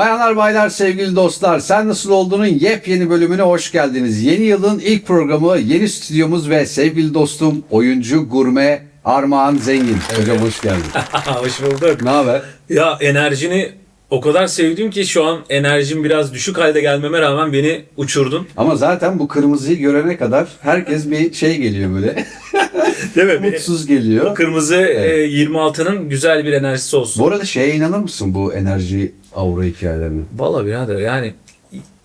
Bayanlar baylar sevgili dostlar, Sen Nasıl Olduğunun yepyeni bölümüne hoş geldiniz. Yeni yılın ilk programı, yeni stüdyomuz ve sevgili dostum oyuncu, gurme Armağan Zengin. Hocam hoş geldin. Hoş bulduk. Ne haber? Ya enerjini o kadar sevdim ki şu an enerjim biraz düşük halde gelmeme rağmen beni uçurdun. Ama zaten bu kırmızıyı görene kadar herkes bir şey geliyor böyle. Değil mi? Mutsuz geliyor. O kırmızı Evet. 26'nın güzel bir enerjisi olsun. Bu arada şeye inanır mısın, bu enerji aura hikayelerine? Vallahi birader yani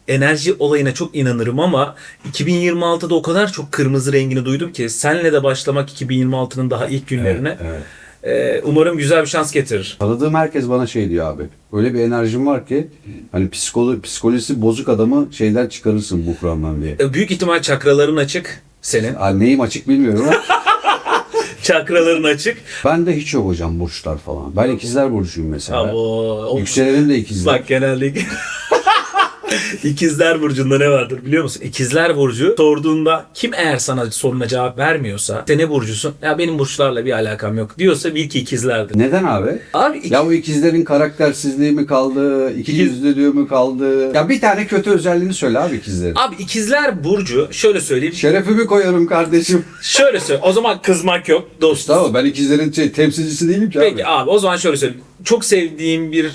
enerji olayına çok inanırım ama 2026'da o kadar çok kırmızı rengini duydum ki senle de başlamak 2026'nın daha ilk günlerine. Evet. Umarım güzel bir şans getirir. Tanıdığım herkes bana şey diyor abi. Öyle bir enerjim var ki hani psikolojisi bozuk adamı şeyden çıkarırsın buhrandan diye. Büyük ihtimal çakraların açık senin. Neyim açık bilmiyorum ama Çakraların açık. ben de hiç yok hocam burçlar falan. Ben ikizler burcuyum mesela. Abo, Yükselenim de ikizler. bak genelde İkizler Burcu'nda ne vardır biliyor musun? İkizler Burcu sorduğunda kim eğer sana soruna cevap vermiyorsa sen ne burcusun? Ya benim burçlarla bir alakam yok diyorsa bil ki ikizlerdir. Neden abi? Abi Ya bu ikizlerin karaktersizliği mi kaldı? İkiyüzlülüğü mü kaldı? Ya bir tane kötü özelliğini söyle abi ikizlerin. Abi İkizler Burcu şöyle söyleyeyim. Şerefimi koyarım kardeşim. Şöyle söyle. O zaman kızmak yok dostum. Tamam, ben ikizlerin temsilcisi değilim ki abi. Peki abi o zaman şöyle söyleyeyim. Çok sevdiğim bir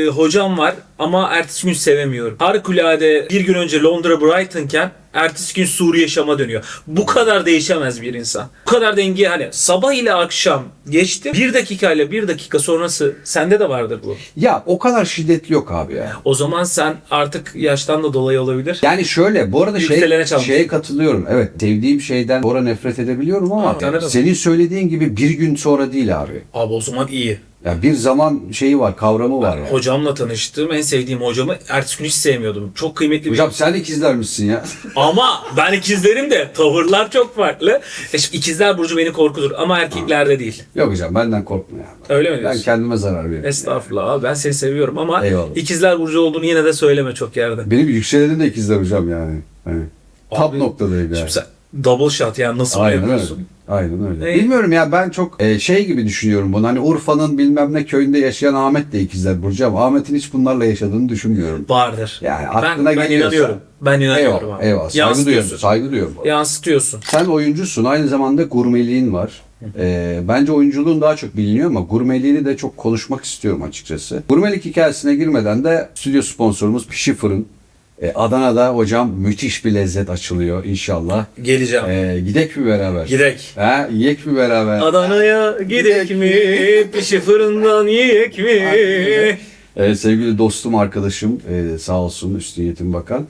hocam var ama ertesi gün sevemiyorum. Harikulade bir gün önce Londra Brighton'ken ertesi gün Suriye Şam'a dönüyor. Bu kadar değişemez bir insan. Bu kadar denge hani sabah ile akşam geçti. Bir dakika ile bir dakika sonrası sende de vardır bu. Ya o kadar şiddetli yok abi ya. O zaman sen artık yaştan da dolayı olabilir. Yani şöyle, bu arada Yükselene çalmış. şeye katılıyorum. Evet, sevdiğim şeyden sonra nefret edebiliyorum ama Anladım. senin söylediğin gibi bir gün sonra değil abi. Abi o zaman iyi. Ya bir zaman şeyi var, kavramı var yani. Hocamla tanıştım. En sevdiğim hocamı ertesi gün hiç sevmiyordum. Çok kıymetli bir Hocam sen ikizler misin ya? Ama ben ikizlerim de tavırlar çok farklı. Şimdi ikizler burcu beni korkutur ama erkeklerde değil. Yok hocam, benden korkma ya. Öyle mi Ben diyorsun? kendime zarar veririm. Estağfurullah abi ben seni seviyorum ama Eyvallah. ikizler burcu olduğunu yine de söyleme çok yerde. Benim yükselenim de ikizler hocam yani. Hani top Abi, noktadayım yani. Şimdi sen double shot yani nasıl Aynen öyle. yapıyorsun? Aynen öyle. Ne? Bilmiyorum ya, ben çok şey gibi düşünüyorum bunu. Hani Urfa'nın bilmem ne köyünde yaşayan Ahmet de ikizler burcu ama Ahmet'in hiç bunlarla yaşadığını düşünmüyorum. Vardır. Yani aklına ben geliyorsa. inanıyorum. Ben inanıyorum Eyvallah, abi. eyvallah. Saygı duyuyorum. Yansıtıyorsun. Saygı duyuyorum. Yansıtıyorsun. Sen oyuncusun. Aynı zamanda gurmeliğin var. Bence oyunculuğun daha çok biliniyor ama gurmeliğini de çok konuşmak istiyorum açıkçası. Gurmelik hikayesine girmeden de stüdyo sponsorumuz Pişi Fırın. Adana'da hocam müthiş bir lezzet açılıyor inşallah. Geleceğim. Gidek mi beraber? Gidek. Yiyek mi beraber? Adana'ya gidek mi? Pişi fırından yiyek mi? Sevgili dostum, arkadaşım sağ olsun Üstün Yetim Bakan.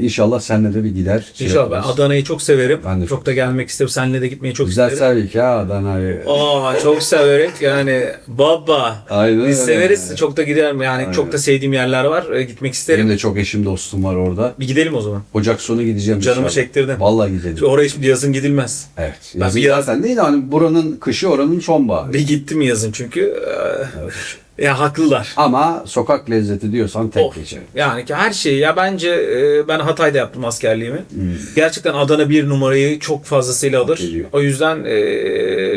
İnşallah seninle de bir gider. İnşallah ben Adana'yı çok severim. Ben de çok da gelmek isterim. Seninle de gitmeyi çok Güzel isterim. sevdik ya Adana'yı. Çok severek yani baba. Aynen Biz öyle. severiz. Çok da giderim. Yani Aynen. çok da sevdiğim yerler var. Gitmek isterim. Benim de çok eşim dostum var orada. Bir gidelim o zaman. Ocak sonu gideceğim Canımı inşallah. çektirdin. Vallahi gidelim. Oraya şimdi yazın gidilmez. Evet. Ben Yazın bir yaz- zaten değil de hani buranın kışı, oranın sonbaharı. Bir gittim yazın çünkü. Evet. Ya haklılar. Ama sokak lezzeti diyorsan tek Of. geçerim. Yani ki her şeyi ya bence ben Hatay'da yaptım askerliğimi. Hmm. Gerçekten Adana bir numarayı çok fazlasıyla alır. ediyor. O yüzden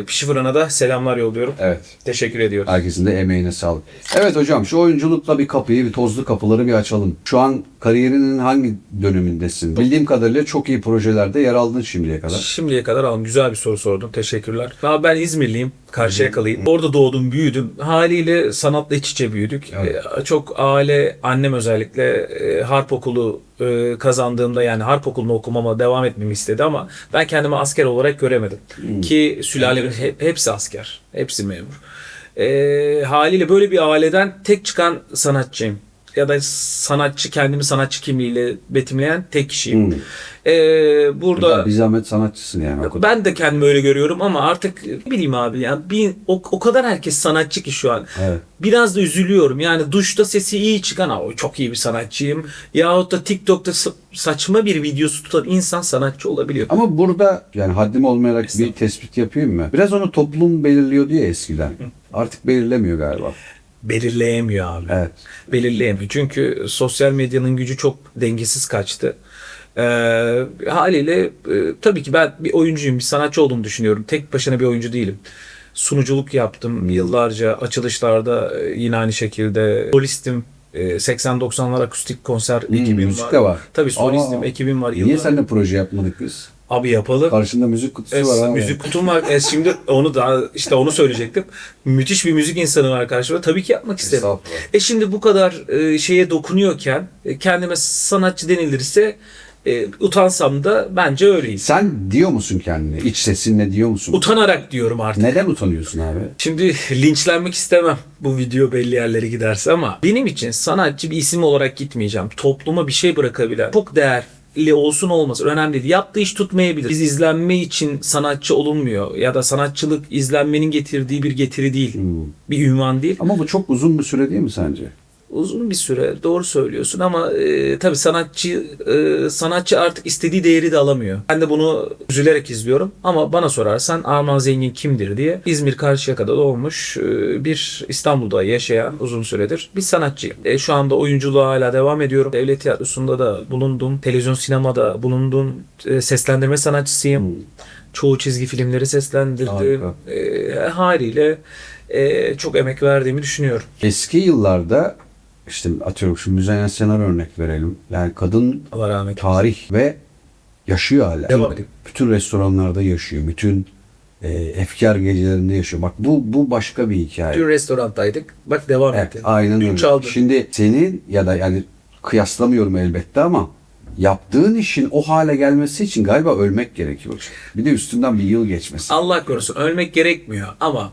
Pişi Fırın'a da selamlar yolluyorum. Evet. Teşekkür ediyorum. Herkesin de emeğine sağlık. Evet hocam, şu oyunculukla bir kapıyı, bir tozlu kapıları bir açalım. Şu an kariyerinin hangi dönemindesin? Bildiğim kadarıyla çok iyi projelerde yer aldın şimdiye kadar. Şimdiye kadar aldım. Güzel bir soru sordun. Teşekkürler. Abi ben İzmirliyim. Karşıyakalıyım. Orada doğdum, büyüdüm. Haliyle sanatla iç içe büyüdük. Evet. Çok aile, annem özellikle harp okulu kazandığımda yani harp okulunu okumama devam etmemi istedi ama ben kendimi asker olarak göremedim. Ki sülalemin hepsi asker. Hepsi memur. Haliyle böyle bir aileden tek çıkan sanatçıyım. Ya da sanatçı, kendimi sanatçı kimliğiyle betimleyen tek kişiyim. Burada Bir zahmet sanatçısın yani. O kadar. ben de kendimi öyle görüyorum ama artık ne bileyim abi ya o kadar herkes sanatçı ki şu an. Evet. Biraz da üzülüyorum. Yani duşta sesi iyi çıkan çok iyi bir sanatçıyım. Yahut da TikTok'ta saçma bir videosu tutan insan sanatçı olabiliyor. Ama burada yani haddim olmayarak bir tespit yapayım mı? Biraz onu toplum belirliyordu ya eskiden. Artık belirlemiyor galiba. Belirleyemiyor abi. Evet. Belirleyemiyor. Çünkü sosyal medyanın gücü çok dengesiz kaçtı. Haliyle tabii ki ben bir oyuncuyum, bir sanatçı olduğumu düşünüyorum. Tek başına bir oyuncu değilim. Sunuculuk yaptım yıllarca, açılışlarda yine aynı şekilde solistim. 80-90'lar akustik konser ekibim müzik var. de var. Tabii solistim, Aa, ekibim var. Niye seninle proje yapmadık biz? Abi yapalım. Karşında müzik kutusu var abi. Müzik kutum var. Şimdi onu da işte onu söyleyecektim. Müthiş bir müzik insanı var karşımda. Tabii ki yapmak isterim. Estağfurullah. Şimdi bu kadar şeye dokunuyorken kendime sanatçı denilirse utansam da bence öyleyiz. Sen diyor musun kendine? İç sesinle diyor musun? Utanarak diyorum artık. Neden utanıyorsun abi? Şimdi linçlenmek istemem bu video belli yerlere giderse ama benim için sanatçı bir isim olarak gitmeyeceğim. Topluma bir şey bırakabilen, çok değerli olsun olmasın önemli değil. Yaptığı iş tutmayabilir. Biz izlenme için sanatçı olunmuyor ya da sanatçılık izlenmenin getirdiği bir getiri değil. Bir ünvan değil. Ama bu çok uzun bir süre değil mi sence? Uzun bir süre doğru söylüyorsun ama tabii sanatçı artık istediği değeri de alamıyor. Ben de bunu üzülerek izliyorum ama bana sorarsan Armağan Zengin kimdir diye İzmir Karşıyaka'da doğmuş bir İstanbul'da yaşayan uzun süredir bir sanatçıyım. Şu anda oyunculuğa hala devam ediyorum. Devlet tiyatrosunda da bulundum. Televizyon sinemada bulundum. Seslendirme sanatçısıyım. Çoğu çizgi filmleri seslendirdim. Haliyle çok emek verdiğimi düşünüyorum. Eski yıllarda işte atıyorum şu Müzeyyen Senar örnek verelim. Yani kadın Allah rahmet eylesin. tarih ve yaşıyor hala. Devam edeyim. Bütün restoranlarda yaşıyor. Bütün efkar gecelerinde yaşıyor. Bak bu başka bir hikaye. Dün restorandaydık. Bak devam Evet, etti. aynen Dün öyle. çaldı. Şimdi senin ya da yani kıyaslamıyorum elbette ama yaptığın işin o hale gelmesi için galiba ölmek gerekiyor. Bir de üstünden bir yıl geçmesi. Allah korusun ölmek gerekmiyor ama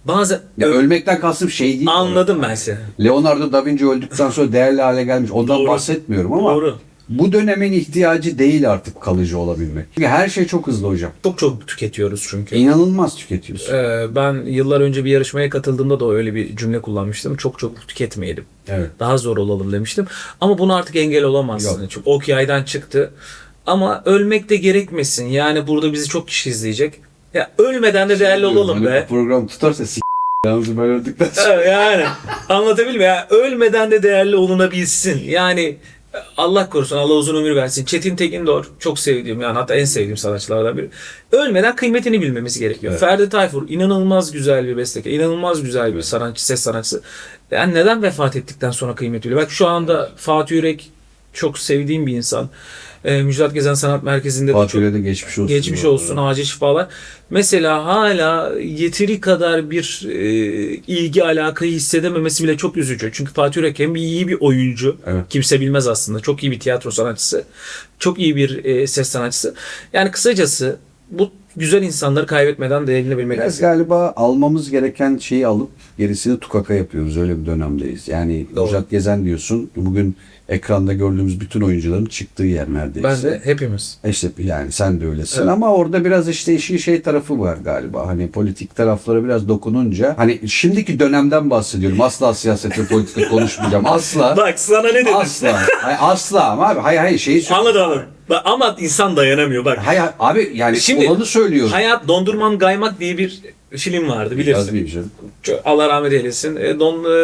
bazen Ya ölmekten kastım şey değil. anladım ben seni. Leonardo da Vinci öldükten sonra değerli hale gelmiş. Ondan Doğru. bahsetmiyorum ama Doğru. bu dönemin ihtiyacı değil artık kalıcı olabilmek. Çünkü her şey çok hızlı hocam. Çok tüketiyoruz çünkü. İnanılmaz tüketiyorsun. Ben yıllar önce bir yarışmaya katıldığımda da öyle bir cümle kullanmıştım. Çok tüketmeyelim. Evet. Daha zor olalım demiştim. Ama bunu artık engel olamazsın. Yok. Çünkü ok yaydan çıktı. Ama ölmek de gerekmesin. Yani burada bizi çok kişi izleyecek. Ya ölmeden de değerli olalım Hani be. bu program tutarsa yalnız ben öldükten sonra. Yani anlatabildim ya. Ölmeden de değerli olunabilsin. Yani Allah korusun, Allah uzun ömür versin. Çetin Tekindor çok sevdiğim, yani hatta en sevdiğim sanatçılardan biri. Ölmeden kıymetini bilmemiz gerekiyor. Evet. Ferdi Tayfur inanılmaz güzel bir bestekar, inanılmaz güzel bir sanatçı, ses sanatçısı. Yani neden vefat ettikten sonra kıymet biliyor? Bak şu anda Fatih Yürek çok sevdiğim bir insan. Müjdat Gezen Sanat Merkezi'nde de çok Fatih'e de geçmiş olsun. geçmiş olsun, acil şifalar. Mesela hala yeteri kadar bir ilgi alakayı hissedememesi bile çok üzücü. Çünkü Fatih Yürek hem iyi bir oyuncu, Evet. kimse bilmez aslında. Çok iyi bir tiyatro sanatçısı, çok iyi bir ses sanatçısı. Yani kısacası bu güzel insanları kaybetmeden değerini bilmek Biraz lazım. galiba almamız gereken şeyi alıp gerisini tukaka yapıyoruz. Öyle bir dönemdeyiz. Yani Doğru. Müjdat Gezen diyorsun. Bugün ekranda gördüğümüz bütün oyuncuların çıktığı yer neredeyse. Ben de hepimiz. İşte yani sen de öylesin Evet. ama orada biraz işte işin şey tarafı var galiba. Hani politik taraflara biraz dokununca hani şimdiki dönemden bahsediyorum. Asla siyaset ve politika konuşmayacağım. Asla. Bak sana ne dedim? Asla. Hayır, asla ama abi hayır şeyi söylüyorum. Anladım. Bak, ama insan dayanamıyor bak. Hayır abi yani Şimdi olanı söylüyorum. Hayat Dondurmam Kaymak diye bir film vardı bilirsin. Yazmayayım canım. Allah rahmet eylesin.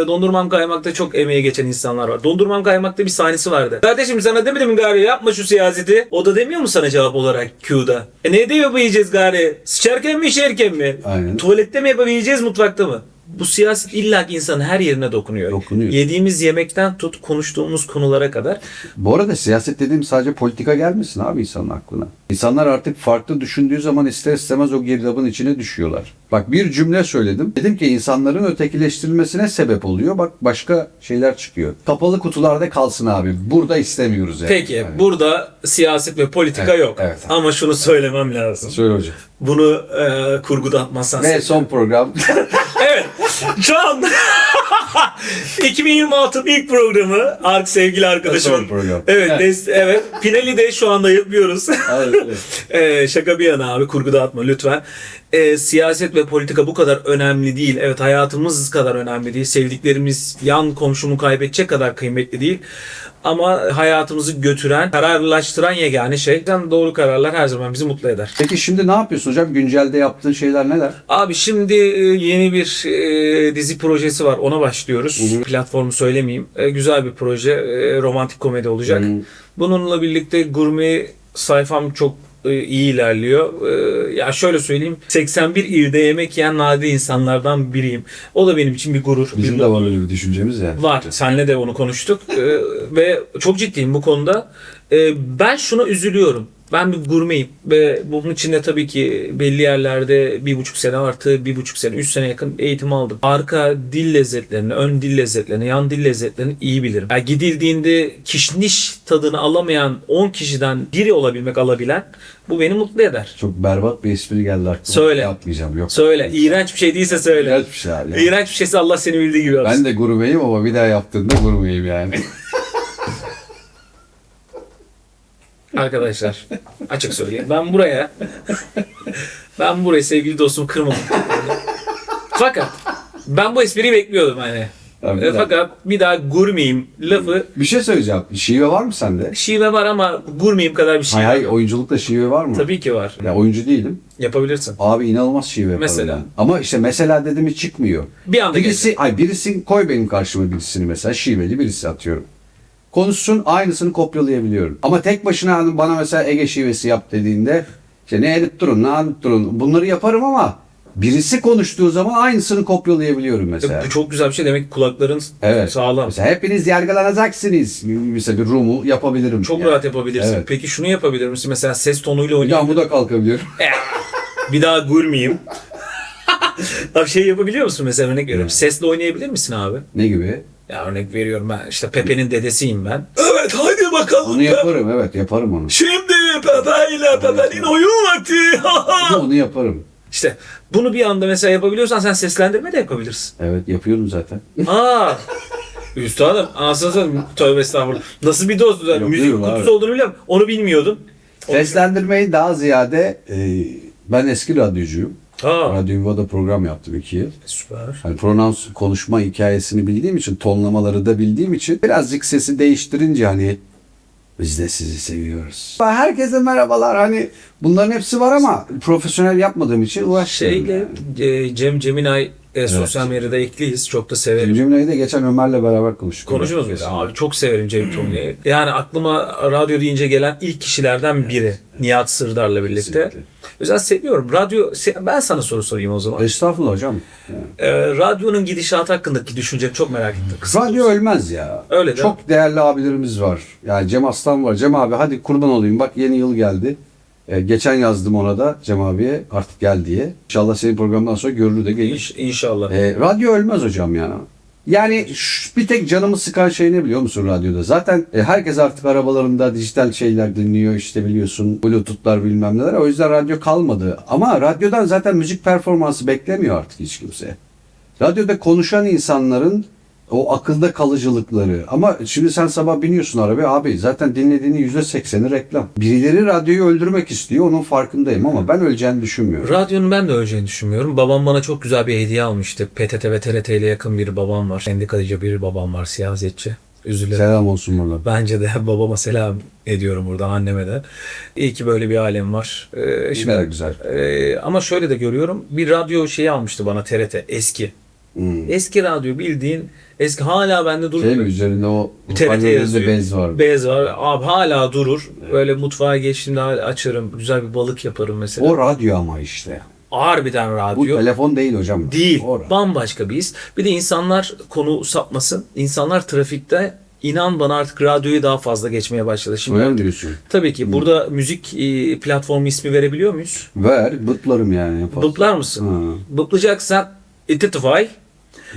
Dondurmam Kaymak'ta çok emeği geçen insanlar var. Dondurmam Kaymak'ta bir sahnesi vardı. Kardeşim sana demedim mi gari yapma şu siyaseti? O da demiyor mu sana cevap olarak Q'da? Ne diyor yapabileceğiz gari? Sıçarken mi işerken mi? Aynen. Tuvalette mi yapabileceğiz mutfakta mı? Bu siyaset illa ki insanın her yerine dokunuyor. Dokunuyor. Yediğimiz yemekten tut konuştuğumuz konulara kadar. Bu arada siyaset dediğim sadece politika gelmesin abi insanın aklına. İnsanlar artık farklı düşündüğü zaman ister istemez o girdabın içine düşüyorlar. Bak bir cümle söyledim. Dedim ki insanların ötekileştirilmesine sebep oluyor. Bak başka şeyler çıkıyor. Kapalı kutularda kalsın abi. Burada istemiyoruz yani. Peki Yani. burada siyaset ve politika Evet, yok. evet. Ama şunu söylemem lazım. Söyle hocam. Bunu kurguda atmazsan. Ve son program. Evet. Şu an 2026'ın ilk programı sevgili arkadaşım. Son program. Evet, evet. Finali de şu anda yapıyoruz. Evet. Şaka bir yana abi kurguda atma lütfen. Siyaset ve politika bu kadar önemli değil. Evet hayatımız kadar önemli değil. Sevdiklerimiz yan komşumu kaybedecek kadar kıymetli değil. Ama hayatımızı götüren, kararlaştıran yegane şey. Doğru kararlar her zaman bizi mutlu eder. Peki şimdi ne yapıyorsun hocam? Güncelde yaptığın şeyler neler? Abi şimdi yeni bir dizi projesi var. Ona başlıyoruz. Platformu söylemeyeyim. Güzel bir proje. Romantik komedi olacak. Bununla birlikte gurme sayfam çok iyi ilerliyor. Ya şöyle söyleyeyim, 81 ilde yemek yiyen nadir insanlardan biriyim. O da benim için bir gurur. Bizim de var öyle bir düşüncemiz ya. Var. Seninle de onu konuştuk. Ve çok ciddiyim bu konuda. Ben şuna üzülüyorum. Ben bir gurmeyim ve bunun içinde tabii ki belli yerlerde 1,5 sene artı 1,5 sene, 3 sene yakın eğitim aldım. Arka dil lezzetlerini, ön dil lezzetlerini, yan dil lezzetlerini iyi bilirim. Yani gidildiğinde kişniş tadını alamayan 10 kişiden biri alabilen bu beni mutlu eder. Çok berbat bir espri geldi aklıma. Söyle. Yapmayacağım. Yok. Söyle. İğrenç bir şey değilse söyle. İğrenç bir şey abi. İğrenç bir şeyse Allah seni bildiği gibi yapsın. Ben de gurmeyim ama bir daha yaptığında gurmeyim yani. Arkadaşlar açık söyleyeyim. Ben buraya sevgili dostum kırmadım. Fakat ben bu espriyi bekliyordum hani. Tabii, Fakat bir daha gurmeyim lafı, bir şey söyleyeceğim. Şive var mı sende? şive var ama gurmeyim kadar bir şey Hayır, yok. oyunculukta şive var mı? Tabii ki var. Ya oyuncu değilim. Yapabilirsin. Abi inanılmaz şive yaparım Mesela? ben. Ama işte mesela dediğimi çıkmıyor. Bir anda Birisi koy benim karşıma birisini mesela şiveli birisi atıyorum. Konuşsun aynısını kopyalayabiliyorum. Ama tek başına hani bana mesela Ege şivesi yap dediğinde işte ne edip durun, ne edip durun. Bunları yaparım ama birisi konuştuğu zaman aynısını kopyalayabiliyorum mesela. Bu çok güzel bir şey. Demek ki kulakların Evet. sağlam. Mesela hepiniz yargılanacaksınız. Mesela bir Rum'u yapabilirim. Çok yani. rahat yapabilirsin. Evet. Peki şunu yapabilir misin? Mesela ses tonuyla Bir oynayabilir. daha bu da kalkabiliyorum. Bir daha gurmeyim. Abi şey yapabiliyor musun mesela, örnek veriyorum. Sesle oynayabilir misin abi? Ne gibi? Ya örnek veriyorum, ben işte Pepe'nin dedesiyim ben. Evet haydi bakalım. Onu yaparım, evet yaparım onu. Şimdi Pepe ile Pepe'nin oyun vakti. Onu yaparım. İşte bunu bir anda mesela yapabiliyorsan sen seslendirme de yapabilirsin. Evet yapıyorum zaten. Aa. Üstadım anasını satayım. Tövbe estağfurullah. Nasıl bir dost? Yani müzik Yapıyorum abi. kutusu olduğunu biliyorum. Onu bilmiyordum. Seslendirmeyi daha ziyade ben eski radyocuyum. Ha. Radyo Yuva'da program yaptım 2 yıl. Süper. Hani pronans konuşma hikayesini bildiğim için, tonlamaları da bildiğim için birazcık sesi değiştirince hani biz de sizi seviyoruz. Herkese merhabalar, hani bunların hepsi var ama profesyonel yapmadığım için uğraşmıyorum. Şeyle Cem Ceminay sosyal medyada ekliyiz. Çok da severim. Cem'le de geçen Ömer'le beraber konuştuk. Konuşuyoruz biz. Abi çok severim Cem Tonya'yı. Yani aklıma radyo deyince gelen ilk kişilerden biri. Nihat Sırdar'la birlikte. Kesinlikle. Özel seviyorum. Ben sana soru sorayım o zaman. Estağfurullah hocam. Radyonun gidişatı hakkındaki düşünceni çok merak ettim. Radyo ölmez ya. Öyle değil mi? Çok değerli abilerimiz var. Yani Cem Aslan var. Cem abi hadi kurban olayım. Bak yeni yıl geldi. Geçen yazdım ona da Cem abiye artık gel diye. İnşallah senin programdan sonra görür de gelir. İnşallah. Radyo ölmez hocam ya. Yani bir tek canımı sıkan şey ne biliyor musun radyoda? Zaten herkes artık arabalarında dijital şeyler dinliyor, işte biliyorsun Bluetooth'lar bilmem neler. O yüzden radyo kalmadı. Ama radyodan zaten müzik performansı beklemiyor artık hiç kimse. Radyoda konuşan insanların o akılda kalıcılıkları. Ama şimdi sen sabah biniyorsun arabaya, abi zaten dinlediğinin %80'i reklam. Birileri radyoyu öldürmek istiyor, onun farkındayım ama ben öleceğini düşünmüyorum. Radyonun ben de öleceğini düşünmüyorum. Babam bana çok güzel bir hediye almıştı. PTT ve TRT ile yakın bir babam var. Sendikacı bir babam var, siyasetçi. Üzülürüm. Selam olsun buradan. Bence de babama selam ediyorum buradan, anneme de. İyi ki böyle bir alem var. Ne güzel. Ama şöyle de görüyorum. Bir radyo şeyi almıştı bana, TRT eski. Eski radyo, bildiğin eski, hala bende durur. Şey mi, üzerinde o TRT hoparlöründe yazıyor. bez var. Bez var. Abi hala durur. Böyle mutfağa geçtiğimde hala açarım. Güzel bir balık yaparım mesela. O radyo ama işte. Harbiden Bu radyo. telefon değil hocam. Değil. O radyo. Bambaşka bir his. Bir de insanlar, konu sapmasın. İnsanlar trafikte, inan bana, artık radyoyu daha fazla geçmeye başladı. Şimdi Öyle mi diyorsun? tabii ki burada müzik platformu ismi verebiliyor muyuz? Ver, bıplarım yani. Bıplar mısın? Ha. Bıplayacaksan Spotify.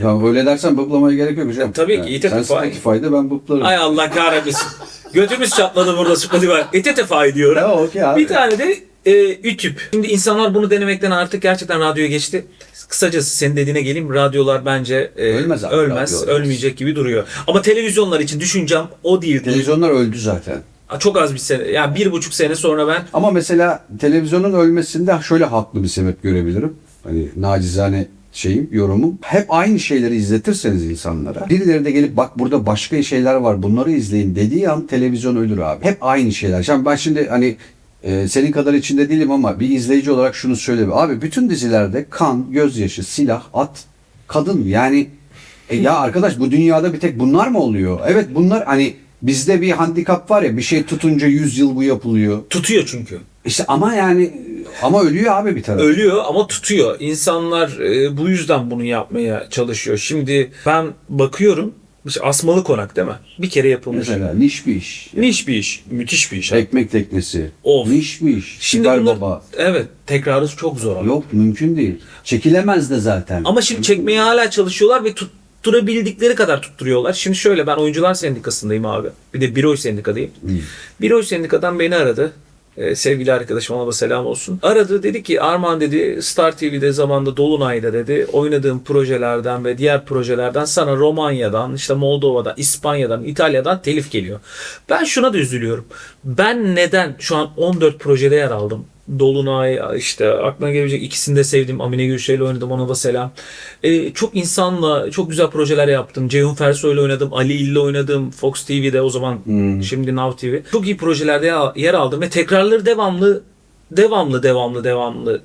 Ya öyle dersen bıplamaya gerek yok hocam. Tabii ki, Sen Spotify. Spotify'da ben bıplarım. Ay Allah kahretmesin. Götümüz çatladı burada Spotify. Spotify diyorum. Ya okey abi. Bir tane de YouTube. Şimdi insanlar bunu denemekten artık gerçekten radyoya geçti. Kısacası senin dediğine geleyim. Radyolar bence Ölmez abi, ölmez, radyo ölmez. ölmeyecek gibi duruyor. Ama televizyonlar için düşüncem o değil. Televizyonlar öldü zaten. Çok az bir sene, yani 1,5 sene sonra ben Ama mesela televizyonun ölmesinde şöyle haklı bir sebep görebilirim. Hani nacizane yorumum. Hep aynı şeyleri izletirseniz insanlara, birileri de gelip bak burada başka şeyler var, bunları izleyin dediği an televizyon ölür abi. Hep aynı şeyler. Ben şimdi hani senin kadar içinde değilim ama bir izleyici olarak şunu söyleyeyim. Abi bütün dizilerde kan, gözyaşı, silah, at, kadın, yani ya arkadaş bu dünyada bir tek bunlar mı oluyor? Evet bunlar, hani bizde bir handikap var ya, bir şey tutunca 100 yıl bu yapılıyor. tutuyor çünkü. İşte ama yani ama ölüyor abi bir taraf. Ölüyor ama tutuyor. İnsanlar bu yüzden bunu yapmaya çalışıyor. Şimdi ben bakıyorum, işte Asmalı Konak değil mi? Bir kere yapılmış. Mesela niş bir iş. Niş bir iş. Müthiş bir iş. Ekmek teknesi. Of. Niş bir iş. Şimdi Süper bunlar, Baba. evet, tekrarı çok zor abi. Yok mümkün değil. Çekilemez de zaten. Ama şimdi çekmeye hala çalışıyorlar ve tutturabildikleri kadar tutturuyorlar. Şimdi şöyle, ben Oyuncular Sendikası'ndayım abi. Bir de Biroy Sendika'dayım. Biroy Sendika'dan beni aradı. Sevgili arkadaşım, ona da selam olsun. Aradı, dedi ki Armağan dedi, Star TV'de zamanda Dolunay'da dedi oynadığım projelerden ve diğer projelerden sana Romanya'dan, işte Moldova'dan, İspanya'dan, İtalya'dan telif geliyor. Ben şuna da üzülüyorum. Ben neden şu an 14 projede yer aldım? Dolunay, işte aklına gelebilecek ikisini de sevdim. Amine Gülşehir'le oynadım, ona da selam. Çok insanla çok güzel projeler yaptım. Ceyhun Fersoy'la oynadım. Ali İl'le oynadım. Fox TV'de o zaman, şimdi Now TV. Çok iyi projelerde yer aldım ve tekrarları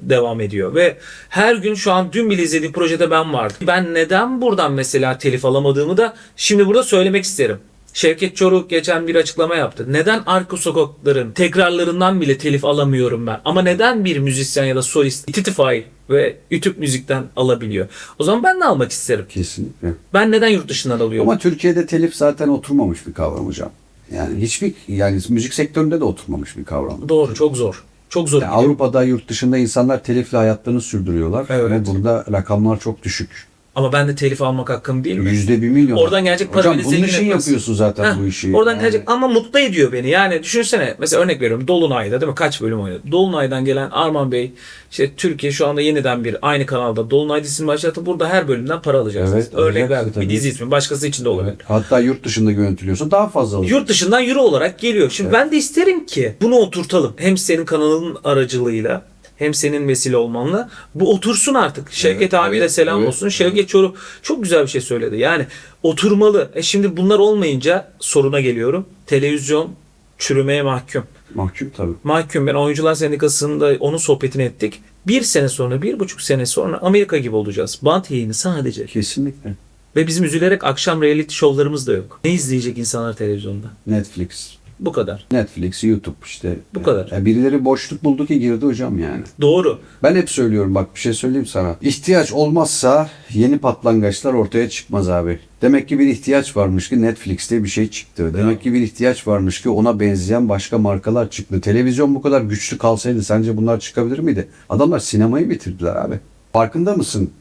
devam ediyor. Ve her gün, şu an dün bile izlediğim projede ben vardım. Ben neden buradan mesela telif alamadığımı da şimdi burada söylemek isterim. Şevket Çoruk geçen bir açıklama yaptı. Neden Arka Sokakların tekrarlarından bile telif alamıyorum ben? Ama neden bir müzisyen ya da solist Spotify ve YouTube Müzik'ten alabiliyor? O zaman ben de almak isterim. Kesinlikle. Ben neden yurt dışından alıyorum? Ama Türkiye'de telif zaten oturmamış bir kavram hocam. Yani yani müzik sektöründe de oturmamış bir kavram. Doğru, çok zor. Çok zor. Yani Avrupa'da, yurt dışında insanlar telifle hayatlarını sürdürüyorlar. Evet. Ve burada rakamlar çok düşük. Ama ben de telif almak hakkım değil mi? %1 milyon. Oradan gelecek para hocam beni bunun zengin için etmez. yapıyorsun zaten Heh, bu işi. Oradan Yani gelecek ama mutlu ediyor beni. Yani düşünsene, mesela örnek veriyorum, Dolunay'da değil mi? Kaç bölüm oynadı? Dolunay'dan gelen Arman Bey, işte Türkiye şu anda yeniden bir aynı kanalda Dolunay dizisini başlattı. Burada her bölümden para alacaksınız. Evet, Örnek alacaksın verdim. Bir tabii. dizi ismi. Başkası için de olabilir. hatta yurt dışında yönetiliyorsa daha fazla alıyor. Yurt dışından euro olarak geliyor. Şimdi ben de isterim ki bunu oturtalım. Hem senin kanalın aracılığıyla, hem senin vesile olmanla bu otursun artık. Şevket abi de evet, selam evet, olsun. Şevket Çoruk çok güzel bir şey söyledi. Yani oturmalı. Şimdi bunlar olmayınca soruna geliyorum. Televizyon çürümeye mahkum. Mahkum tabii. Mahkum. Ben Oyuncular Sendikası'nda onun sohbetini ettik. 1 sene sonra, 1,5 sene sonra Amerika gibi olacağız. Bant yayını sadece. Kesinlikle. Ve bizim üzülerek akşam reality şovlarımız da yok. Ne izleyecek insanlar televizyonda? Netflix. Bu kadar. Netflix, YouTube işte. Bu kadar. Birileri boşluk buldu ki girdi hocam yani. Doğru. Ben hep söylüyorum, bak bir şey söyleyeyim sana. İhtiyaç olmazsa yeni patlangaçlar ortaya çıkmaz abi. Demek ki bir ihtiyaç varmış ki Netflix diye bir şey çıktı. Demek ki bir ihtiyaç varmış ki ona benzeyen başka markalar çıktı. Televizyon bu kadar güçlü kalsaydı sence bunlar çıkabilir miydi? Adamlar sinemayı bitirdiler abi. Farkında mısın?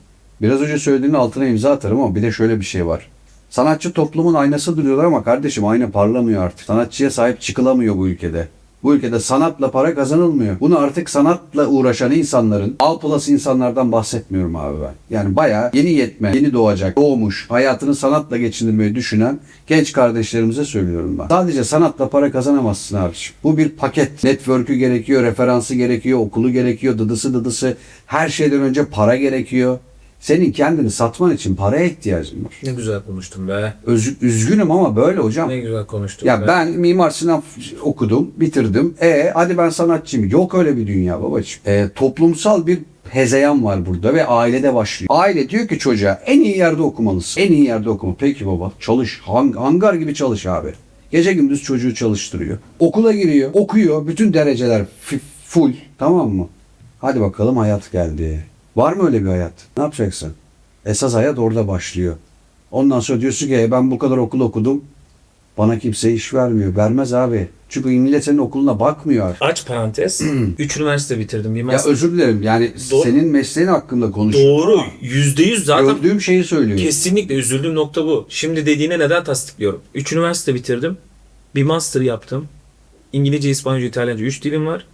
Biraz önce söylediğinin altına imza atarım ama bir de şöyle bir şey var. Sanatçı toplumun aynası duruyorlar ama kardeşim ayna parlamıyor artık. Sanatçıya sahip çıkılamıyor bu ülkede. Bu ülkede sanatla para kazanılmıyor. Bunu artık sanatla uğraşan insanların, A+ insanlardan bahsetmiyorum abi ben. Yani bayağı yeni yetme, yeni doğacak, doğmuş, hayatını sanatla geçindirmeyi düşünen genç kardeşlerimize söylüyorum ben. Sadece sanatla para kazanamazsın abiciğim. Bu bir paket. Network'ü gerekiyor, referansı gerekiyor, okulu gerekiyor, dıdısı. Her şeyden önce para gerekiyor. Senin kendini satman için paraya ihtiyacın var. Ne güzel konuştun be. Üzgünüm ama böyle hocam. Ne güzel konuştun Ya be. ben Mimar Sinan okudum, bitirdim. Hadi ben sanatçıyım. Yok öyle bir dünya babacığım. Toplumsal bir hezeyan var burada ve ailede başlıyor. Aile diyor ki çocuğa en iyi yerde okumalısın. En iyi yerde okuma. Peki baba çalış. Hangar gibi çalış abi. Gece gündüz çocuğu çalıştırıyor. Okula giriyor, okuyor. Bütün dereceler full. Tamam mı? Hadi bakalım hayat geldi. Var mı öyle bir hayat? Ne yapacaksın? Esas hayat orada başlıyor. Ondan sonra diyorsun ki ben bu kadar okul okudum. Bana kimse iş vermiyor. Vermez abi. Çünkü millet senin okuluna bakmıyor. Aç parantez. 3 üniversite bitirdim. Bir Ya master. özür dilerim. Yani Doğru. senin mesleğin hakkında konuşuyorum. Doğru. %100 zaten. Gördüğüm şeyi söylüyorum. Kesinlikle üzüldüğüm nokta bu. Şimdi dediğine neden tasdikliyorum? 3 üniversite bitirdim. Bir master yaptım. İngilizce, İspanyolca, İtalyanca 3 dilim var.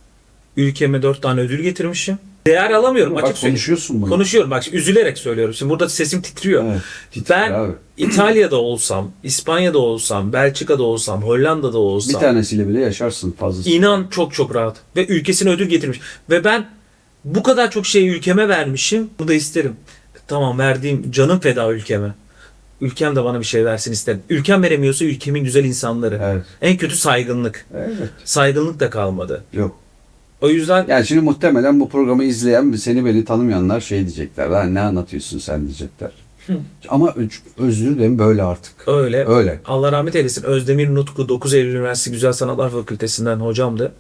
Ülkeme 4 tane ödül getirmişim. Değer alamıyorum. Bak Açık söyleyeyim. konuşuyorsun bunu. Konuşuyorum. Bak üzülerek söylüyorum. Şimdi burada sesim titriyor. Evet, titrer Ben abi. İtalya'da olsam, İspanya'da olsam, Belçika'da olsam, Hollanda'da Bir olsam, tanesiyle bile yaşarsın fazlası. İnan çok rahat. Ve ülkesine ödül getirmiş. Ve ben bu kadar çok şeyi ülkeme vermişim. Bunu da isterim. Tamam, verdiğim canım feda ülkeme. Ülkem de bana bir şey versin isterim. Ülkem veremiyorsa ülkemin güzel insanları. Evet. En kötü saygınlık. Evet. Saygınlık da kalmadı. Yok. O yüzden Yani şimdi muhtemelen bu programı izleyen ve seni beni tanımayanlar şey diyecekler. Lan ne anlatıyorsun sen diyecekler. Ama özür dilerim böyle artık. öyle. Öyle. Allah rahmet eylesin. Özdemir Nutku 9 Eylül Üniversitesi Güzel Sanatlar Fakültesinden hocamdı.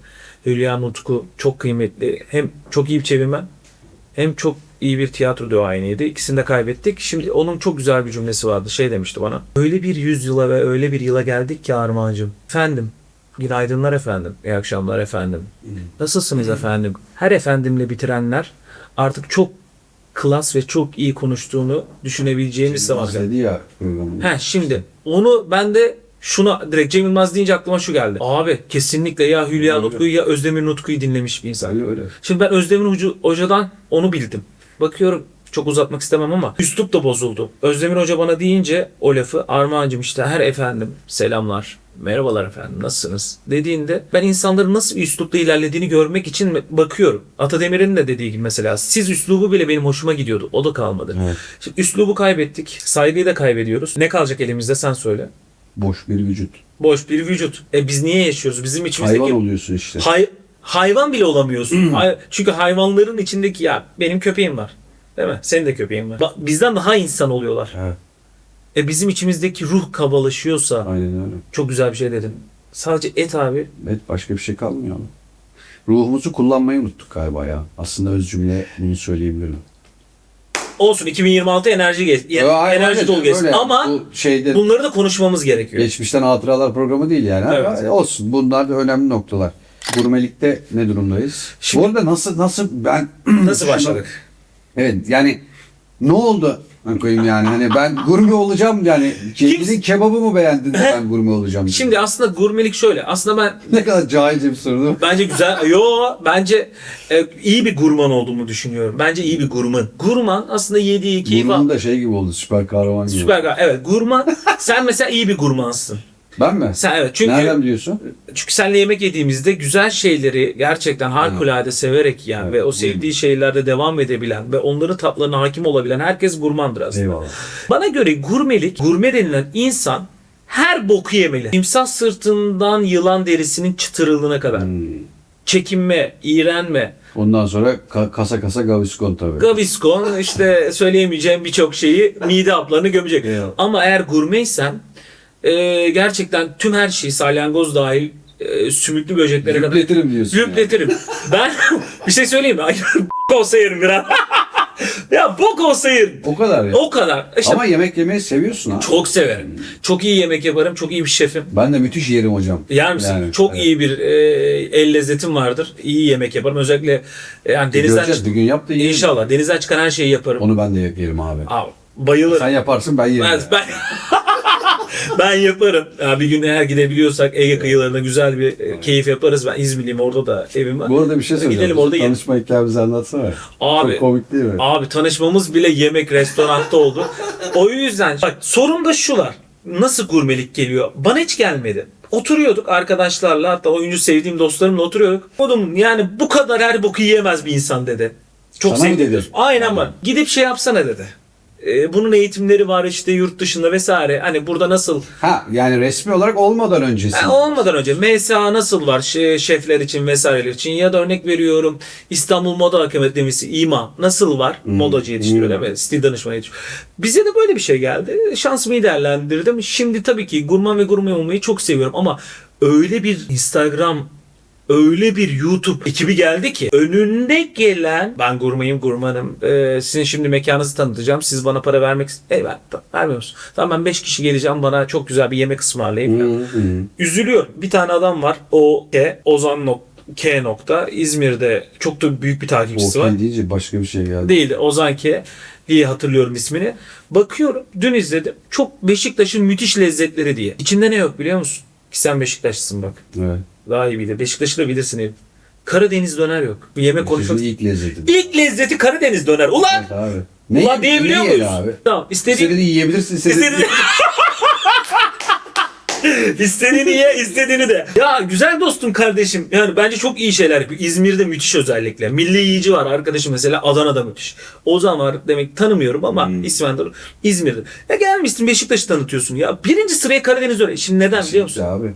Hülya Nutku çok kıymetli. Hem çok iyi bir çevirmen hem çok iyi bir tiyatro duayeniydi. İkisini de kaybettik. Şimdi onun çok güzel bir cümlesi vardı. Şey demişti bana. Öyle bir yüzyıla ve öyle bir yıla geldik ki Armağan'cığım. Efendim, günaydınlar efendim. İyi akşamlar efendim. Nasılsınız efendim? Her efendimle bitirenler artık çok klas ve çok iyi konuştuğunu düşünebileceğimiz zaman. Dedi ya programında. Şimdi onu ben de şuna direkt Cem Yılmaz deyince aklıma şu geldi. Abi kesinlikle ya Hülya Öyle. Nutku'yu ya Özdemir Nutku'yu dinlemiş bir insan. Öyle. Şimdi ben Özdemir Hoca'dan onu bildim. Bakıyorum çok uzatmak istemem ama üslup da bozuldu. Özdemir Hoca bana deyince o lafı Armağan'cığım işte her efendim selamlar, merhabalar efendim nasılsınız dediğinde ben insanların nasıl bir üslupla ilerlediğini görmek için bakıyorum. Atademir'in de dediği gibi mesela siz üslubu bile benim hoşuma gidiyordu. O da kalmadı. Evet. Şimdi üslubu kaybettik. Saygıyı da kaybediyoruz. Ne kalacak elimizde sen söyle. Boş bir vücut. Boş bir vücut. Biz niye yaşıyoruz? Bizim içimizdeki... Hayvan oluyorsun işte. Hayvan bile olamıyorsun. Çünkü hayvanların içindeki ya benim köpeğim var. Değil mi? Senin de köpeğin var. Bizden daha insan oluyorlar. Evet. Bizim içimizdeki ruh kabalaşıyorsa Aynen öyle. çok güzel bir şey dedin. Sadece et abi. Evet, başka bir şey kalmıyor abi. Ruhumuzu kullanmayı unuttuk galiba ya. Aslında öz cümle bunu söyleyebilirim. Olsun 2026 enerji enerji dolu geçsin. Ama bu şeyde bunları da konuşmamız gerekiyor. geçmişten hatıralar programı değil yani. Evet. Ama olsun. Bunlar da önemli noktalar. Gurmelikte ne durumdayız? Şimdi- Bu arada nasıl ben Nasıl başladık? Evet yani ne oldu? Ben koyayım yani hani ben gurme olacağım yani. Kedinin kebabı mı beğendin de ben gurme olacağım? Şimdi aslında gurmelik şöyle. Aslında ben ne kadar cahilce bir soru değil mi? bence güzel. Bence iyi bir gurman olduğumu düşünüyorum. Bence iyi bir gurman. Gurman aslında yediği keyif Gurme'nin de şey gibi oldu, süper kahraman gibi. Evet, gurman. Sen mesela iyi bir gurmansın. Ben mi? Sen evet çünkü Nereden biliyorsun? seninle yemek yediğimizde güzel şeyleri gerçekten harikulade severek yiyen Evet. ve o sevdiği şeylerde devam edebilen ve onların tatlarına hakim olabilen herkes gurmandır aslında. Eyvallah. Bana göre gurme denilen insan her boku yemeli. Timsah sırtından yılan derisinin çıtırılığına kadar. Çekinme, iğrenme, Ondan sonra kasa kasa Gaviscon tabii. Gaviscon işte söyleyemeyeceğim birçok şeyi mide haplarını gömecek. Eyvallah. Ama eğer gurmeysen gerçekten tüm her şeyi salyangoz dahil sümüklü böceklere kadar Lüpletirim diyorsun. lüpletirim. Ben bir şey söyleyeyim mi? Ay, bok olsa yerim biraz. Ya bok olsa yerim. O kadar ya. O kadar. İşte Ama yemek yemeyi seviyorsun ha. çok severim. Çok iyi yemek yaparım. Çok iyi bir şefim. Ben de müthiş yerim hocam. Yer misin? Yani, çok evet. iyi bir el lezzetim vardır. İyi yemek yaparım. Özellikle yani denizden Göreceğiz, bir gün yap da yiyelim. İnşallah denizden çıkan her şeyi yaparım. Onu ben de yerim abi. Abi, bayılırım. Sen yaparsın ben yerim. Ben yaparım. Ya bir gün eğer gidebiliyorsak Ege kıyılarına güzel bir keyif yaparız. Ben İzmirliyim, orada da evim var. Bu arada bir şey söyleyeceğim. Gidelim orada yiyelim. Tanışma hikayemizi anlatsana. Abi, Çok komik değil mi? Abi tanışmamız bile yemek restoranda oldu. O yüzden bak sorun da şular. Nasıl gurmelik geliyor? Bana hiç gelmedi. Oturuyorduk arkadaşlarla, hatta oyuncu sevdiğim dostlarımla oturuyorduk. Oğlum yani bu kadar her boku yiyemez bir insan dedi. Çok Sana mı sevdim. dedi? Aynen bak. Gidip şey yapsana dedi. Bunun eğitimleri var işte yurt dışında vesaire. Hani burada nasıl Ha yani resmi olarak olmadan öncesi. olmadan önce MSA nasıl var şefler için vesaireler için, ya da örnek veriyorum İstanbul Moda Akademisi İMA nasıl var, modacı yetiştiriyorlar ve stil danışmanı yetiştiriyor. Bize de böyle bir şey geldi. Şansımı iyi değerlendirdim. Şimdi tabii ki gurman ve gurme olmayı çok seviyorum ama öyle bir Instagram, öyle bir YouTube ekibi geldi ki önünde gelen ben gurmanım. Sizin şimdi mekanınızı tanıtacağım. Siz bana para vermek vermiyor musun? Tamam ben 5 kişi geleceğim, bana çok güzel bir yemek ısmarlayayım. Üzülüyorum. Bir tane adam var. Ozan K. İzmir'de çok da büyük bir takipçisi var. Volkan deyince başka bir şey geldi. Değildi. Ozan K. diye hatırlıyorum ismini. Bakıyorum. Dün izledim. Çok Beşiktaş'ın müthiş lezzetleri diye. İçinde ne yok biliyor musun? Ki sen Beşiktaşlısın bak. Evet. Daha iyi bilir. Beşiktaş'ı da bilirsin herif. Karadeniz döner yok. Bir yemek konuşmak. Sizin ilk lezzeti. İlk lezzeti Karadeniz döner. Ulan! Evet abi. Ulan diyebiliyor ne muyuz? yedi abi? Tamam. İstediğini yiyebilirsin. İstediğini ye, istediğini de. Ya güzel dostum kardeşim. Yani bence çok iyi şeyler yapıyor. İzmir'de müthiş özellikle. Milli yiyici var arkadaşım mesela, Adana'da müthiş. Ozan var demek, tanımıyorum ama ismen de İzmir'de. Ya gelmişsin Beşiktaş'ı tanıtıyorsun ya. Birinci sıraya Karadeniz öyle. Şimdi neden biliyor musun? Abi.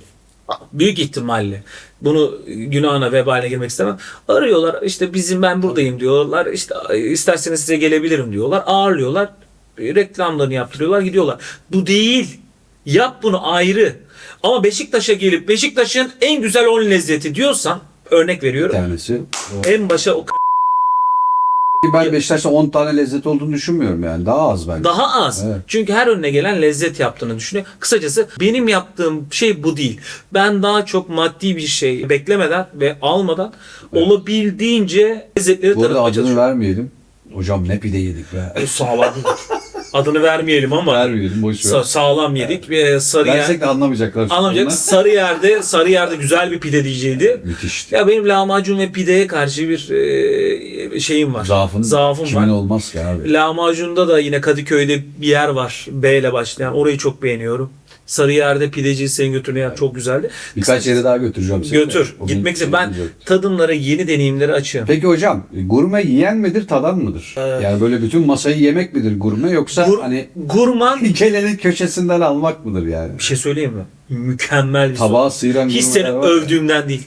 Büyük ihtimalle bunu günahına vebaline girmek istemem. Arıyorlar işte ben buradayım diyorlar. İşte isterseniz size gelebilirim diyorlar. Ağırlıyorlar. Reklamlarını yaptırıyorlar, gidiyorlar. Bu değil. Yap bunu ayrı. Ama Beşiktaş'a gelip Beşiktaş'ın en güzel 10 lezzeti diyorsan Örnek Bir veriyorum. tanesi. En başa o Ben Beşiktaş'ta 10 tane lezzet olduğunu düşünmüyorum yani. Daha az bence. daha az. Evet. Çünkü her önüne gelen lezzet yaptığını düşünüyor. Kısacası benim yaptığım şey bu değil. Ben daha çok maddi bir şey beklemeden ve almadan olabildiğince lezzetleri Bu arada tanıtmaya adını çalışıyorum. vermeyelim. Hocam ne pide yedik be. Sağlam. Adını vermeyelim ama Vermeyelim boş ver. sağlam yedik. Ve Sarıyer Versek de anlamayacaklar. anlamayacak. Sarıyer'de güzel bir pideciydi. Müthişti. Ya benim lahmacun ve pideye karşı bir şeyim var. Zaafım kimin var. olmaz ki abi. Lahmacun'da da yine Kadıköy'de bir yer var. B ile başlayan. Orayı çok beğeniyorum. Sarıyer'de pideci seni götürdüğün yer çok güzeldi. Birkaç yere daha götüreceğim seni. Götür. O gün Gitmek için ben gidecek. tadımlara, yeni deneyimlere açığım. Peki hocam gurme yiyen midir tadan mıdır? Yani böyle bütün masayı yemek midir gurme yoksa hani Gurman gelenin köşesinden almak mıdır yani? bir şey söyleyeyim mi? Mükemmel bir Tabağı soru. sıyıran Hiç gurmeler seni var ya. övdüğümden değil.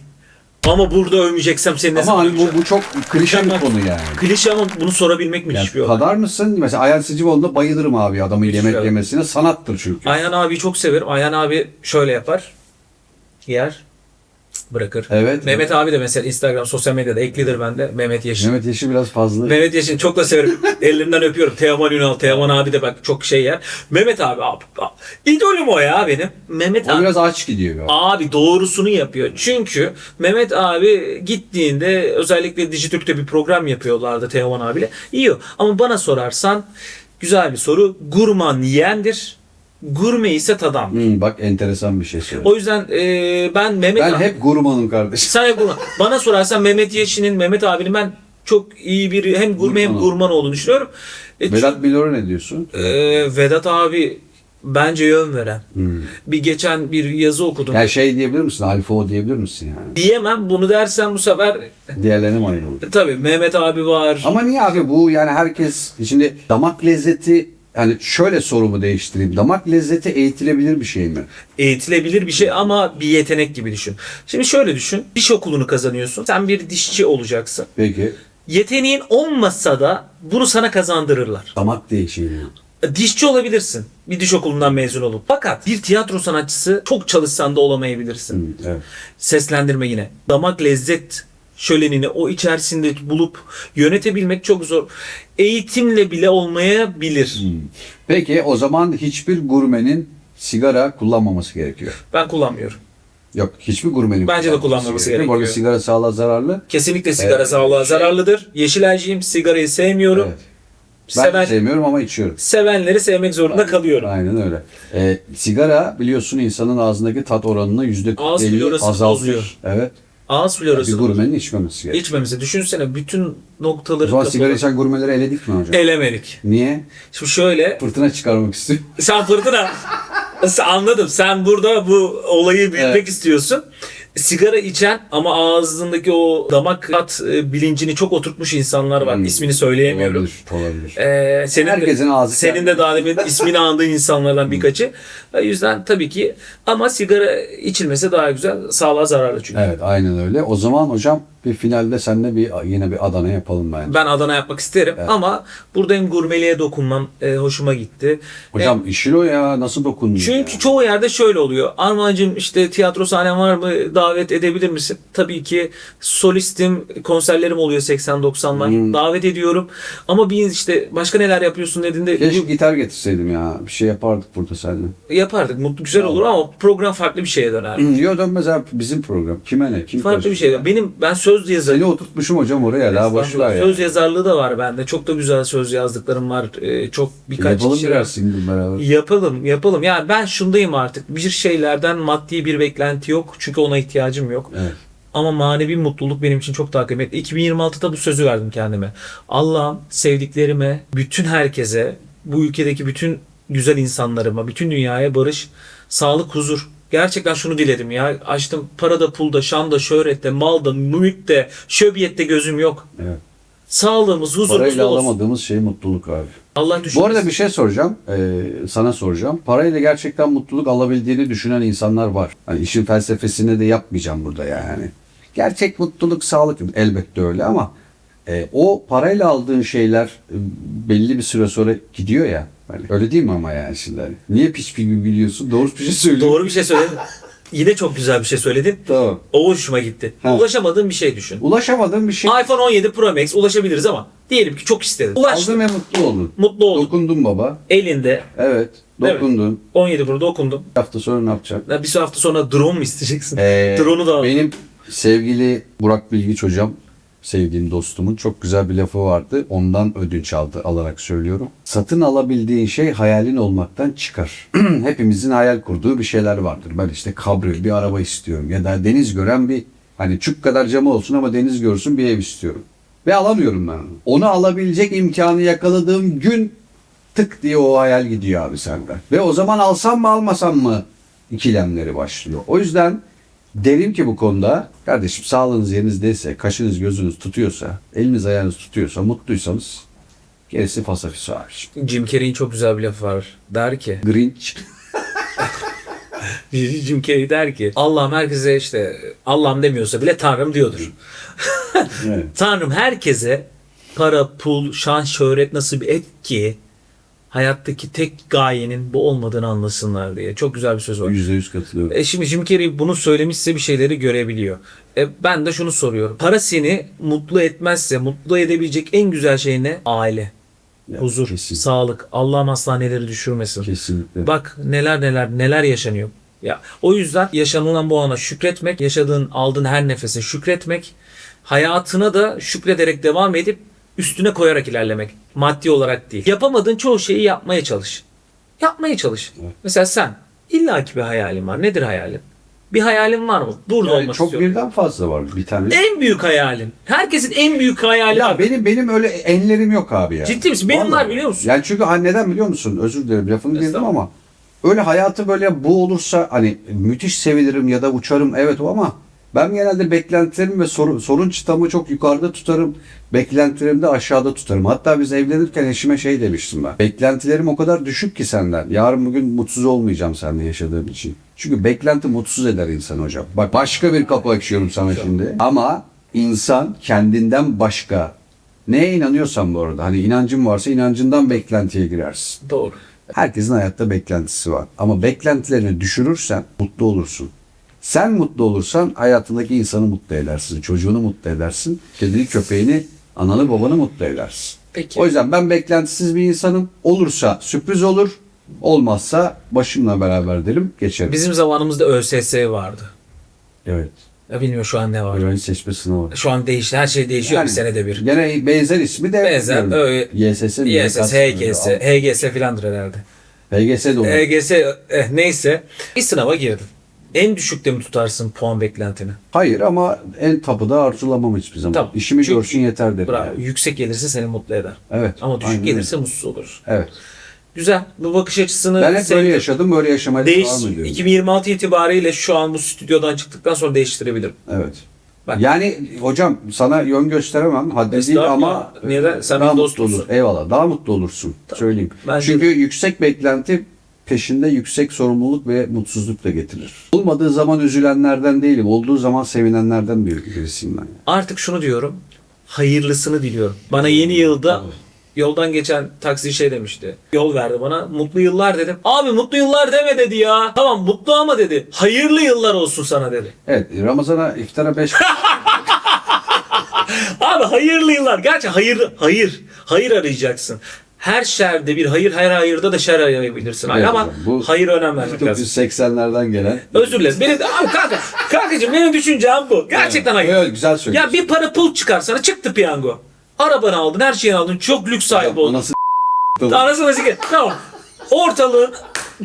Ama burada övmeyeceksem senin Ama hani bu çok klişe bir konu yani. Klişe ama bunu sorabilmek müthiş Yani bir olay. tadar mısın? Mesela Ayhan Sicimoğlu'nda bayılırım abi adamın yemek şey. yemesine. Sanattır çünkü. Ayhan abiyi çok severim. Ayhan abi şöyle yapar. Yer. Bırakır. Evet. Mehmet abi de mesela Instagram, sosyal medyada eklidir bende. Mehmet Yeşil. Mehmet Yeşil biraz fazla. Mehmet Yeşil'i çok da severim. Ellerinden öpüyorum. Teoman Ünal. Teoman abi de bak çok şey yer. Mehmet abi. İdolüm o ya benim. Mehmet O abi. biraz aç gidiyor galiba. Abi doğrusunu yapıyor. Çünkü Mehmet abi gittiğinde özellikle Dijitürk'te bir program yapıyorlardı Teoman abiyle. Yiyor. Ama bana sorarsan güzel bir soru. Gurman yiyendir. Gurme ise tadan. Bak enteresan bir şey söyledi. O yüzden ben Mehmet Ben abi... hep gurmanım kardeşim. Sen hep gurman. Bana sorarsan Mehmet Yeşil'in, Mehmet abinin ben çok iyi bir hem gurme hem gurman olduğunu düşünüyorum. Vedat Milor'a ne diyorsun? Vedat abi bence yön veren. Bir geçen bir yazı okudum. Yani şey diyebilir misin? Alfa o diyebilir misin yani? Diyemem. Bunu dersen bu sefer Diğerlerine mi ayırılır? tabii Mehmet abi var. Ama niye abi bu yani herkes şimdi damak lezzeti yani şöyle sorumu değiştireyim. Damak lezzeti eğitilebilir bir şey mi? Eğitilebilir bir şey ama bir yetenek gibi düşün. Şimdi şöyle düşün. Diş okulunu kazanıyorsun. Sen bir dişçi olacaksın. Peki Yeteneğin olmasa da bunu sana kazandırırlar. damak değişimi. Dişçi olabilirsin. Bir diş okulundan mezun olup. Fakat bir tiyatro sanatçısı çok çalışsan da olamayabilirsin. Evet. Seslendirme yine. Damak lezzet şölenini o içerisinde bulup yönetebilmek çok zor. Eğitimle bile olmayabilir. Peki o zaman hiçbir gurmenin sigara kullanmaması gerekiyor. Ben kullanmıyorum. Yok hiçbir gurmenin Bence de kullanmaması Bu arada gerekiyor. sigara sağlığa zararlı. Kesinlikle sigara Evet. sağlığa zararlıdır. Yeşilaycıyım. Sigarayı sevmiyorum. Evet. Ben Seven, sevmiyorum ama içiyorum. sevenleri sevmek zorunda kalıyorum. Aynen öyle. Sigara biliyorsun insanın ağzındaki tat oranını Ağız %50 florasını azaltır. bozuyor. Evet. Ağız Bir florası gurmenin içmemesi gerekiyor. içmemize. Düşünsene bütün O noktaları zaman kapalı. sigara içen gurmeleri eledik mi hocam? Elemedik. Niye? Şimdi şöyle Fırtına çıkarmak istiyorum. sen fırtına anladım. Sen burada bu olayı büyütmek Evet. istiyorsun. Sigara içen ama ağzındaki o damak tat bilincini çok oturtmuş insanlar var. İsmini söyleyemiyorum. Olabilir. Senin Herkesin de, ağzı senin de daha demin ismini andığın insanlardan birkaçı. O yüzden tabii ki ama sigara içilmesi daha güzel. Sağlığa zararlı çünkü. Evet aynen öyle. O zaman hocam bir finalde seninle yine bir Adana yapalım bence. Ben Adana yapmak isterim ama burada hem gurmeliğe dokunmam hoşuma gitti. Hocam işin o ya nasıl dokundun? Çünkü ya? çoğu yerde şöyle oluyor. Armağancığım işte tiyatro sahnem var mı? Davet edebilir misin? Tabii ki solistim, konserlerim oluyor 80-90'lar. Davet ediyorum. Ama bir işte başka neler yapıyorsun dediğinde Keşke gitar getirseydim ya. Bir şey yapardık burada seninle. yapardık. Mutlu güzel olur ama program farklı bir şeye döner. Yok dönmez abi bizim program. Kime ne? Kim Farklı bir karışıyor? şey. Ben söz yazarı. Seni oturtmuşum hocam oraya. Daha boş ver ya. Söz yazarlığı da var bende. Çok da güzel söz yazdıklarım var. Çok birkaç Yapalım kişi birer single beraber. Yapalım. Yani ben şundayım artık. Bir şeylerden maddi bir beklenti yok. Çünkü ona ihtiyacım yok. Evet. Ama manevi mutluluk benim için çok daha kıymetli. 2026'da bu sözü verdim kendime. Allah'ım sevdiklerime, bütün herkese, bu ülkedeki bütün güzel insanlarıma, bütün dünyaya barış, sağlık, huzur. Gerçekten şunu diledim ya. Açtım parada, pulda, şanda, şöhrette, malda, mülkte, şöbiyette gözüm yok. Evet. Sağlığımız, huzurumuz Parayla olsun. alamadığımız şey mutluluk abi. Allah Bu düşünmesin. arada bir şey soracağım. Sana soracağım. Parayla gerçekten mutluluk alabildiğini düşünen insanlar var. Hani işin felsefesini de yapmayacağım burada yani. Gerçek mutluluk, sağlık elbette öyle ama o parayla aldığın şeyler belli bir süre sonra gidiyor ya. Hani öyle değil mi ama yani şimdi? Niye piç gibi biliyorsun? Doğru bir şey söylüyorsun. Doğru bir şey söyledin. yine çok güzel bir şey söyledin. Tamam. O hoşuma gitti. Ha. Ulaşamadığın bir şey düşün. Ulaşamadığın bir şey. iPhone 17 Pro Max ulaşabiliriz ama diyelim ki çok istedin. Ulaştın. Aldın ve mutlu oldun. Mutlu oldun. Dokundun baba. Elinde Evet. Dokundun. 17 Pro'da okundum. Bir hafta sonra ne yapacaksın? Bir hafta sonra drone mu isteyeceksin? Drone'u da al. Benim sevgili Burak Bilgiç hocam, sevdiğim dostumun çok güzel bir lafı vardı. Ondan ödünç alarak söylüyorum. Satın alabildiğin şey hayalin olmaktan çıkar. Hepimizin hayal kurduğu bir şeyler vardır. Ben işte kabrio bir araba istiyorum ya da deniz gören bir hani çuk kadar camı olsun ama deniz görsün bir ev istiyorum. Ve alamıyorum ben onu. Onu alabilecek imkanı yakaladığım gün tık diye o hayal gidiyor abi senden. Ve o zaman alsam mı almasam mı ikilemleri başlıyor. O yüzden derim ki bu konuda kardeşim sağlığınız yerinizdeyse, kaşınız gözünüz tutuyorsa, eliniz ayağınız tutuyorsa, mutluysanız gerisi fasafiso abi. Jim Carrey'in çok güzel bir lafı var. Der ki, Grinch. Jim Carrey der ki Allah'ım herkese işte Allah'ım demiyorsa bile Tanrım diyordur. Evet. Tanrım herkese para, pul, şan, şöhret nasip et ki hayattaki tek gayenin bu olmadığını anlasınlar diye. Çok güzel bir söz var. %100 katılıyorum. Şimdi Jim Carrey bunu söylemişse bir şeyleri görebiliyor. Ben de şunu soruyorum. Para seni mutlu etmezse mutlu edebilecek en güzel şey ne? Aile. Ya, Huzur, kesin. sağlık. Allah'ım hastaneleri düşürmesin. Kesinlikle. Bak neler yaşanıyor. Ya o yüzden yaşanılan bu ana şükretmek, yaşadığın, aldığın her nefese şükretmek, hayatına da şükrederek devam edip üstüne koyarak ilerlemek. Maddi olarak değil. Yapamadığın çoğu şeyi yapmaya çalış. Yapmaya çalış. Evet. Mesela sen illaki bir hayalin var. Nedir hayalin? Bir hayalin var mı? Burada Yani olmak çok istiyorum. birden fazla var bir tane. En büyük hayalin. Herkesin en büyük hayali Ya var. benim öyle enlerim yok abi ya. Ciddi misin? Benim var biliyor musun? Yani çünkü neden biliyor musun? Özür dilerim lafını girdim Estağfurullah. ama öyle hayatı böyle bu olursa hani müthiş sevinirim ya da uçarım evet o ama ben genelde beklentilerimi ve sorun çıtamı çok yukarıda tutarım. Beklentilerimi de aşağıda tutarım. Hatta biz evlenirken eşime şey demiştim ben. Beklentilerim o kadar düşük ki senden. Yarın bugün mutsuz olmayacağım seninle yaşadığım için. Çünkü beklenti mutsuz eder insanı hocam. Bak başka bir kapı açıyorum sana şimdi. Ama insan kendinden başka neye inanıyorsan bu arada. Hani inancın varsa inancından beklentiye girersin. Doğru. Herkesin hayatta beklentisi var. Ama beklentilerini düşürürsen mutlu olursun. Sen mutlu olursan hayatındaki insanı mutlu edersin. Çocuğunu mutlu edersin. Kedini, köpeğini, ananı, babanı mutlu edersin. Peki. O yüzden ben beklentisiz bir insanım. Olursa sürpriz olur. Olmazsa başımla beraber derim geçerim. Bizim zamanımızda ÖSS vardı. Evet. Ya bilmiyorum şu an ne var. Öğrenci seçme sınavı. Şu an değişti. Her şey değişiyor Yani bir senede bir. Gene benzer ismi de Benzer, bilmiyorum. YSS, mi? YSS, HGS, HGS filandır herhalde. HGS de olur. HGS neyse. Bir sınava girdin. En düşükte mi tutarsın puan beklentini? Hayır ama en tapıda arzulamam hiçbir zaman. Tamam. İşimi Çünkü- görsün yeter derim. Bravo. yani. Yüksek gelirse seni mutlu eder. Evet. Ama düşük aynen gelirse öyle. mutsuz olursun. Evet. Güzel. Bu bakış açısını Ben hep böyle sevdim. yaşadım, böyle yaşamaya devam ediyorum. 2026 itibariyle şu an bu stüdyodan çıktıktan sonra değiştirebilirim. Evet. Bak. Yani hocam sana yön gösteremem, haddi değil Estağfurullah. ama Neden? Sen daha benim mutlu dostumsun. olur. Eyvallah. Daha mutlu olursun. Söyleyeyim. Bence Çünkü yüksek beklenti peşinde yüksek sorumluluk ve mutsuzluk da getirir. Olmadığı zaman üzülenlerden değilim. Olduğu zaman sevinenlerden birisiyim ben. Artık şunu diyorum. Hayırlısını diliyorum. Bana yeni yılda yoldan geçen taksi şey demişti. Yol verdi bana. Mutlu yıllar dedim. Abi mutlu yıllar deme dedi ya. Tamam mutlu ama dedi. Hayırlı yıllar olsun sana dedi. Evet. Ramazan'a iftara 5 Abi hayırlı yıllar. Gerçi hayır arayacaksın. Her şerde bir hayır, her hayırda da şer arayabilirsin. Evet ama hocam, bu hayır önem vermek lazım. 1980'lerden gelen. Özür dilerim. Benim de, abi kankacığım benim düşüncem bu. Gerçekten hayır. Evet, güzel söylüyorsun. Ya bir para pul çıkar sana çıktı piyango. Arabanı aldın, her şeyini aldın. Çok lüks sahibi oldun. Anası Anasını sikeyim. Tamam. Ortalığı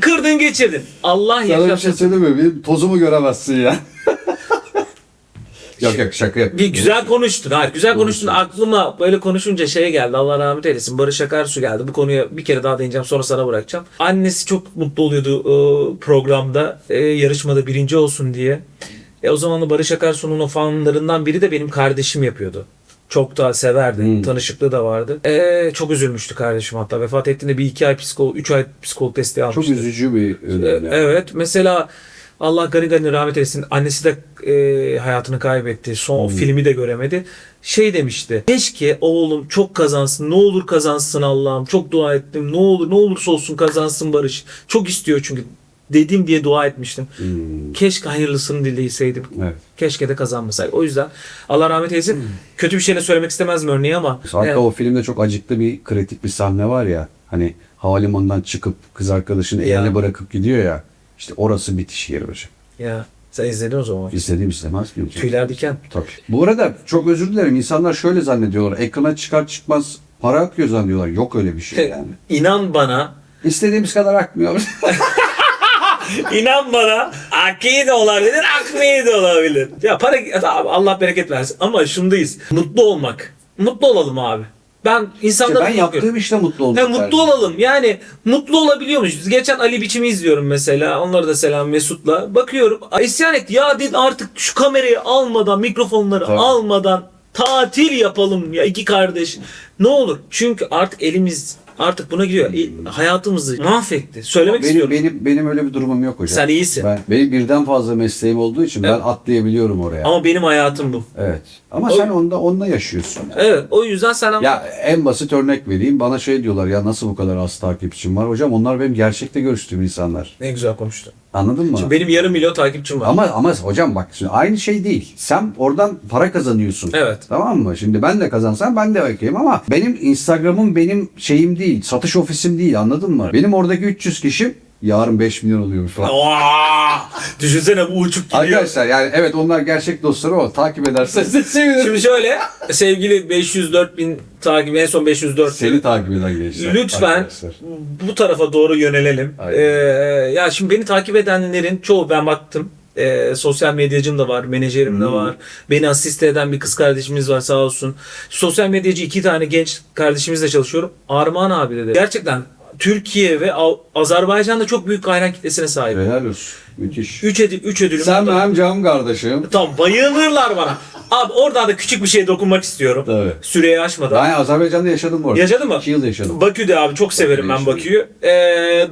kırdın geçirdin. Allah Sana bir şey yaşasın. söyleyeyim mi? Benim tozumu göremezsin ya. Yok şaka yap. Bir güzel konuştun. Hayır, güzel konuştun. Aklıma böyle konuşunca şey geldi. Allah rahmet eylesin. Barış Akarsu geldi. Bu konuya bir kere daha değineceğim. Sonra sana bırakacağım. Annesi çok mutlu oluyordu programda. Yarışmada birinci olsun diye. O zaman da Barış Akarsu'nun o fanlarından biri de benim kardeşim yapıyordu. Çok da severdi. Tanışıklığı da vardı. Çok üzülmüştü kardeşim hatta. Vefat ettiğinde 3 ay psikolog desteği almıştı. Çok üzücü bir ödül. Evet. Mesela Allah gani gani rahmet eylesin. Annesi de hayatını kaybetti. Son filmi de göremedi. Şey demişti. Keşke oğlum çok kazansın. Ne olur kazansın Allah'ım. Çok dua ettim. Ne olur ne olursa olsun kazansın Barış. Çok istiyor çünkü. dedim diye dua etmiştim. Hmm. Keşke hayırlısını dileseydim. Evet. Keşke de kazanmasaydı. O yüzden Allah rahmet eylesin. Kötü bir şey de söylemek istemezdim örneği ama. Hatta o filmde çok acıklı bir kritik bir sahne var ya. Hani havalimanından çıkıp kız arkadaşını Ya. eline bırakıp gidiyor ya. İşte orası bitiş yeri hocam. Ya sen izledin o zaman. İstediğim istemez mi hocam? Tüyler diken. Tabii. Bu arada çok özür dilerim. İnsanlar şöyle zannediyorlar. Ekrana çıkar çıkmaz para akıyor zannediyorlar. Yok öyle bir şey yani. İnan bana. İstediğimiz kadar akmıyor. İnan bana. Akiyi de olabilir, akmeyi de olabilir. Ya para Allah bereket versin. Ama şundayız. Mutlu olmak. Mutlu olalım abi. Ben insanlara ben yaptığım işte mutlu oldum. He, mutlu olalım. Yani mutlu olabiliyormuşuz. Geçen Ali Biçim'i izliyorum mesela. Onları da selam Mesut'la. Bakıyorum. İsyan etti. Ya dedi artık şu kamerayı almadan, mikrofonları Tabii. almadan tatil yapalım ya iki kardeş. Ne olur. Çünkü artık elimiz artık buna gidiyor. Hayatımızı mahvetti. Söylemek istiyorum. Benim öyle bir durumum yok hocam. Sen iyisin. Benim birden fazla mesleğim olduğu için Evet. ben atlayabiliyorum oraya. Ama benim hayatım bu. Evet. Ama O- sen onunla yaşıyorsun. Evet. O yüzden sen ama... Ya en basit örnek vereyim. Bana şey diyorlar ya nasıl bu kadar az takipçim var? Hocam onlar benim gerçekte görüştüğüm insanlar. Ne güzel konuştun. Anladın mı? Şimdi benim yarım milyon takipçim var. Ama hocam bak şimdi aynı şey değil. Sen oradan para kazanıyorsun. Evet. Tamam mı? Şimdi ben de kazansam ben de bakayım ama benim Instagram'ım benim şeyim değil. Satış ofisim değil anladın mı? Benim oradaki 300 kişi yarın 5 milyon oluyormuş falan. Aa! Düşünsene bu uçup gidiyor. Arkadaşlar yani evet onlar gerçek dostları ama takip ederseniz de sevinirim. Şimdi şöyle sevgili 504 bin takip en son 504 Seni takip eden gençler. lütfen arkadaşlar. bu tarafa doğru yönelelim. Aynen. Ya şimdi beni takip edenlerin çoğu ben baktım. Sosyal medyacım da var, menajerim de var. Beni asiste eden bir kız kardeşimiz var sağ olsun. Sosyal medyacı 2 tane genç kardeşimizle çalışıyorum. Armağan abi dedi. Gerçekten Türkiye ve Azerbaycan'da çok büyük hayran kitlesine sahip. Helal olsun. Müthiş. 3 ödülüm. Sen var. benim canım kardeşim. Tamam bayılırlar bana. Abi oradan da küçük bir şey dokunmak istiyorum. Tabii. Süreyi aşmadan. Ben Azerbaycan'da yaşadım bu arada. Yaşadın mı? 2 yıl yaşadım. Bakü'de abi çok severim ben yaşadım. Bakü'yü.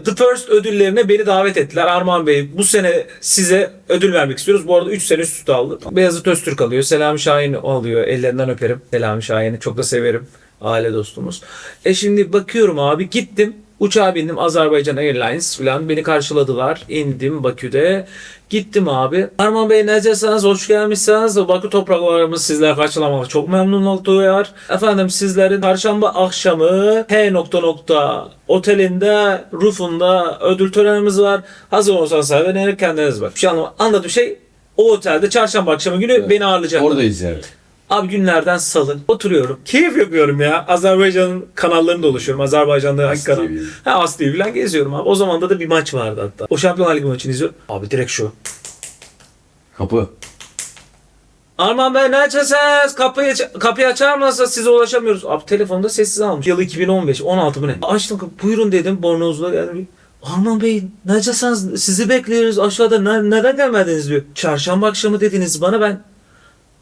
The First ödüllerine beni davet ettiler. Armağan Bey bu sene size ödül vermek istiyoruz. Bu arada 3 sene üst üste aldı. Beyazıt Öztürk alıyor. Selami Şahin alıyor. Ellerinden öperim. Selami Şahin'i çok da severim. Aile dostumuz. Şimdi bakıyorum abi gittim. Uçağa bindim Azerbaycan Airlines falan beni karşıladılar. İndim Bakü'de. Gittim abi. Arman Bey necesiniz? Hoş gelmişsiniz. Bakü topraklarımız sizler karşılamakla çok memnun oluyor. Efendim sizlerin çarşamba akşamı H... otelinde, roof'unda ödül törenimiz var. Hazır olsanız ve kendiniz bak. Şu an anladığım şey o otelde çarşamba akşamı günü beni ağırlayacaklar. Oradayız yani. Abi günlerden salı oturuyorum. Keyif yapıyorum ya. Azerbaycan'ın kanallarında dolaşıyorum. Azerbaycan'da hangi kanal? TV. As TV falan geziyorum abi. O zaman da bir maç vardı hatta. O Şampiyonlar Ligi maçını izliyorum. Abi direkt şu. Kapı. Arman Bey ne açarsınız? Kapıyı açar mısınız? Size ulaşamıyoruz. Abi telefonda sessiz almış. Yıl 2015, 16 mı ne? Açtım kapı. Buyurun dedim. Bornozla geldim. Arman Bey ne açarsınız? Sizi bekliyoruz aşağıda. Neden gelmediniz diyor. Çarşamba akşamı dediniz bana ben.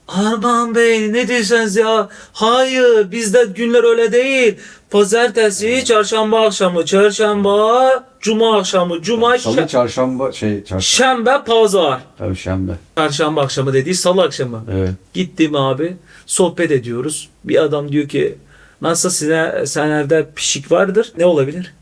Arman Bey ne diyorsunuz ya? Hayır bizde günler öyle değil. Pazartesi, çarşamba akşamı, çarşamba, cuma akşamı, cuma, Salı, çarşamba, şembe, pazar. Tabii şembe. Çarşamba akşamı dediği salı akşamı. Evet. Gittim abi, sohbet ediyoruz. Bir adam diyor ki, nasıl senlerde pişik vardır? Ne olabilir?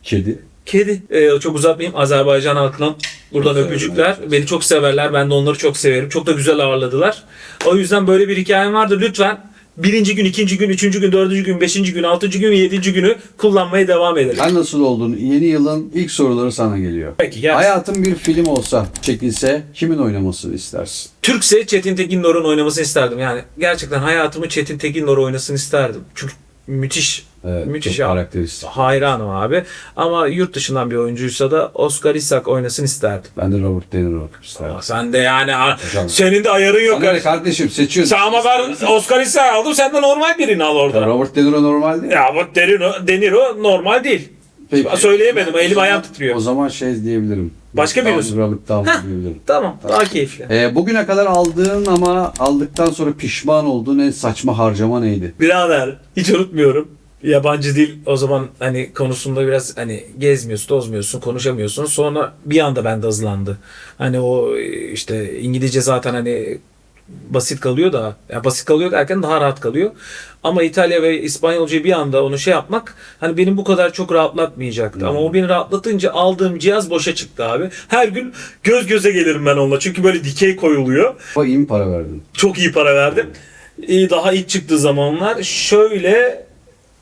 Kedi. Kedi. Çok uzatmayayım. Azerbaycan halkına buradan Çok öpücükler. severim. Beni çok severler. Ben de onları çok severim. Çok da güzel ağırladılar. O yüzden böyle bir hikayem vardı. Lütfen birinci gün, ikinci gün, üçüncü gün, dördüncü gün, beşinci gün, altıncı gün ve yedinci günü kullanmaya devam edelim. Sen nasıl oldun? Yeni yılın ilk soruları sana geliyor. Peki gel. Hayatın bir film olsa, çekilse kimin oynamasını istersin? Türkse Çetin Tekinnor'un oynamasını isterdim. Yani gerçekten hayatımı Çetin Tekinnor oynasın isterdim. Çünkü müthiş. Evet, Müthiş çok ya. karakteristik. Hayranım abi. Ama yurt dışından bir oyuncuysa da Oscar Isaac oynasın isterdim. Ben de Robert De Niro isterdim. Sen de yani Hocam. senin de ayarın yok. Sana ne kardeşim seçiyorsun. Sen ama ben Oscar Isaac aldım. Sen de normal birini al orada. Robert De Niro normal değil. Ya bu De Niro normal değil. Peki. Söyleyemedim. Elim ayağım O titriyor. zaman şey diyebilirim. Başka biri olsun. Robert Downey Heh. diyebilirim. Tamam. Daha keyifli. Bugüne kadar aldığın ama aldıktan sonra pişman olduğun en saçma harcama neydi? Birader hiç unutmuyorum. Yabancı dil o zaman hani konusunda biraz hani gezmiyorsun, tozmuyorsun, konuşamıyorsun. Sonra bir anda bende hızlandı. Hani o işte İngilizce zaten hani basit kalıyor da, ya basit kalıyor derken daha rahat kalıyor. Ama İtalya ve İspanyolcayı bir anda onu şey yapmak hani benim bu kadar çok rahatlatmayacaktı. Ama o beni rahatlatınca aldığım cihaz boşa çıktı abi. Her gün göz göze gelirim ben onunla. Çünkü böyle dikey koyuluyor. İyi mi para verdin? Çok iyi para verdim. Daha ilk çıktığı zamanlar şöyle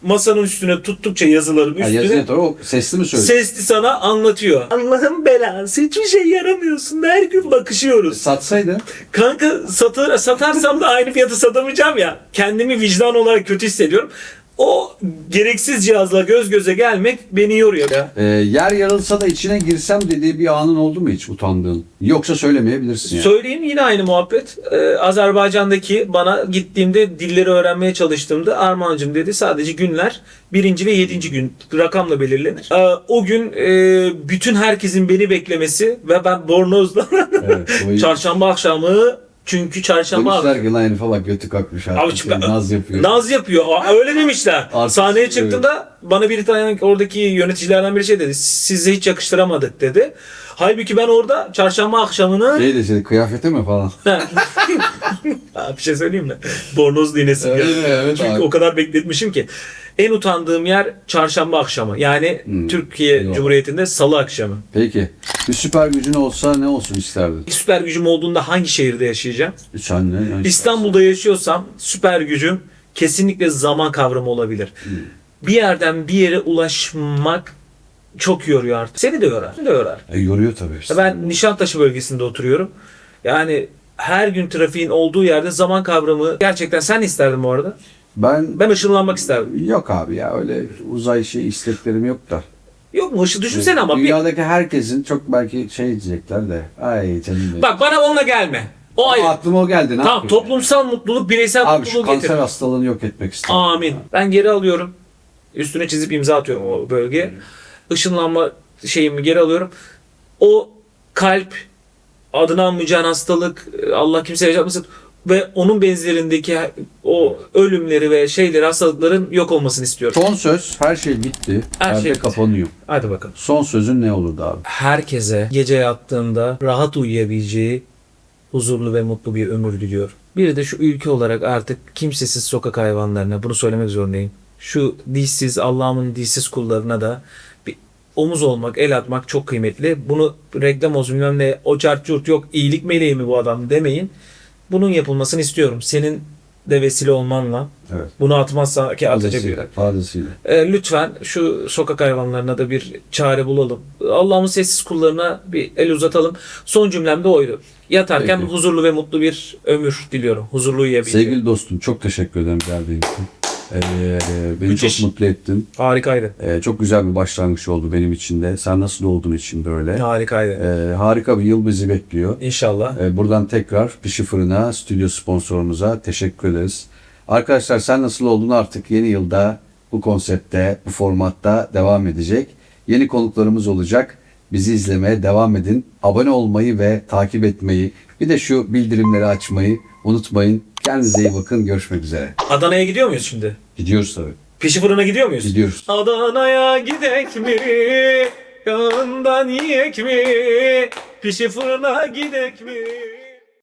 masanın üstüne tuttukça yazıların Ha, üstüne yazıya doğru o sesli mi söylüyorsun? sesli sana anlatıyor. Allah'ın belası hiçbir şey yaramıyorsun. Her gün bakışıyoruz. Satsaydı. Kanka satarsam da aynı fiyatı satamayacağım ya. Kendimi vicdan olarak kötü hissediyorum. O gereksiz cihazla göz göze gelmek beni yoruyor ya. Yer yarılsa da içine girsem dediği bir anın oldu mu hiç utandığın? Yoksa söylemeyebilirsin yani. Söyleyeyim yine aynı muhabbet. Azerbaycan'daki bana gittiğimde dilleri öğrenmeye çalıştığımda Armancığım dedi sadece günler 1. ve 7. gün rakamla belirlenir. O gün bütün herkesin beni beklemesi ve ben bornozla Evet, o iyi. çarşamba akşamı çünkü çarşamba Demişler ki lan herife bak götü kalkmış Abi artık. çünkü- Naz yapıyor. Naz yapıyor. Öyle demişler. Artık- Sahneye çıktığında bana bir tane oradaki yöneticilerden bir şey dedi. Size hiç yakıştıramadık dedi. Halbuki ben orada çarşamba akşamını Şey de şey, kıyafete mi falan? Ha, bir şey söyleyeyim mi? Bornozlu inesim Evet, geldi. evet Çünkü abi. o kadar bekletmişim ki. En utandığım yer çarşamba akşamı. Yani Türkiye Eyvallah. Cumhuriyeti'nde salı akşamı. Peki. Bir süper gücün olsa ne olsun isterdin? Süper gücüm olduğunda hangi şehirde yaşayacağım? Sen ne? İstanbul'da yaşıyorsam süper gücüm kesinlikle zaman kavramı olabilir. Bir yerden bir yere ulaşmak çok yoruyor artık. Seni de yorar. Seni de yorar. Yoruyor tabii. işte. Ben Nişantaşı bölgesinde oturuyorum. Yani her gün trafiğin olduğu yerde zaman kavramı gerçekten sen ne isterdin bu arada? Ben ışınlanmak isterdim. Yok abi ya öyle uzay şey isteklerim yok da. Yok mu? Düşünsene ama. Dünyadaki herkesin çok belki şey diyecekler de. Ay canım benim. Bak bana onunla gelme. O ayrı. Aklıma o geldi. Ne Tamam yapayım? toplumsal mutluluk, bireysel Abi şu mutluluğu kanser getir. hastalığını yok etmek istedim. Amin. Ben geri alıyorum. Üstüne çizip imza atıyorum o bölgeye. Işınlanma şeyimi geri alıyorum. O kalp, adını anmayacağın hastalık, Allah kimseye yaşatmasın ve onun benzerindeki o ölümleri ve şeyleri, hastalıkların yok olmasını istiyorum. Son söz, her şey bitti. Her Perde şey bitti. kapanıyor. Hadi bakalım. Son sözün ne olurdu abi? Herkese gece yattığında rahat uyuyabileceği huzurlu ve mutlu bir ömür diliyorum. Bir de şu ülke olarak artık kimsesiz sokak hayvanlarına bunu söylemek zorundayım. Şu dişsiz Allah'ımın dişsiz kullarına da bir omuz olmak, el atmak çok kıymetli. Bunu reklam olsun bilmem ne o çart çurt yok iyilik meleği mi bu adam demeyin. Bunun yapılmasını istiyorum. Senin de vesile olmanla. Evet. Bunu atmazsa ki atacak bir. Fazlasıyla. Lütfen şu sokak hayvanlarına da bir çare bulalım. Allah'ımın sessiz kullarına bir el uzatalım. Son cümlem de oydu. Yatarken Peki. huzurlu ve mutlu bir ömür diliyorum. Huzurlu uyuyabileceğim. Sevgili dostum çok teşekkür ederim geldiğin için. Beni Müthiş. çok mutlu ettin. Harikaydı. Çok güzel bir başlangıç oldu benim için de. Sen nasıl olduğun için de öyle. Harikaydı. Harika bir yıl bizi bekliyor. İnşallah. Buradan tekrar Pişi Fırın'a, stüdyo sponsorumuza teşekkür ederiz. Arkadaşlar sen nasıl olduğunu artık yeni yılda bu konseptte, bu formatta devam edecek. Yeni konuklarımız olacak. Bizi izlemeye devam edin. Abone olmayı ve takip etmeyi, bir de şu bildirimleri açmayı unutmayın. Kendinize iyi bakın. Görüşmek üzere. Adana'ya gidiyor muyuz şimdi? Gidiyoruz tabii. Pişi fırına gidiyor muyuz? Gidiyoruz. Adana'ya gidek mi? Yanından yiyek mi? Pişi fırına gidek mi?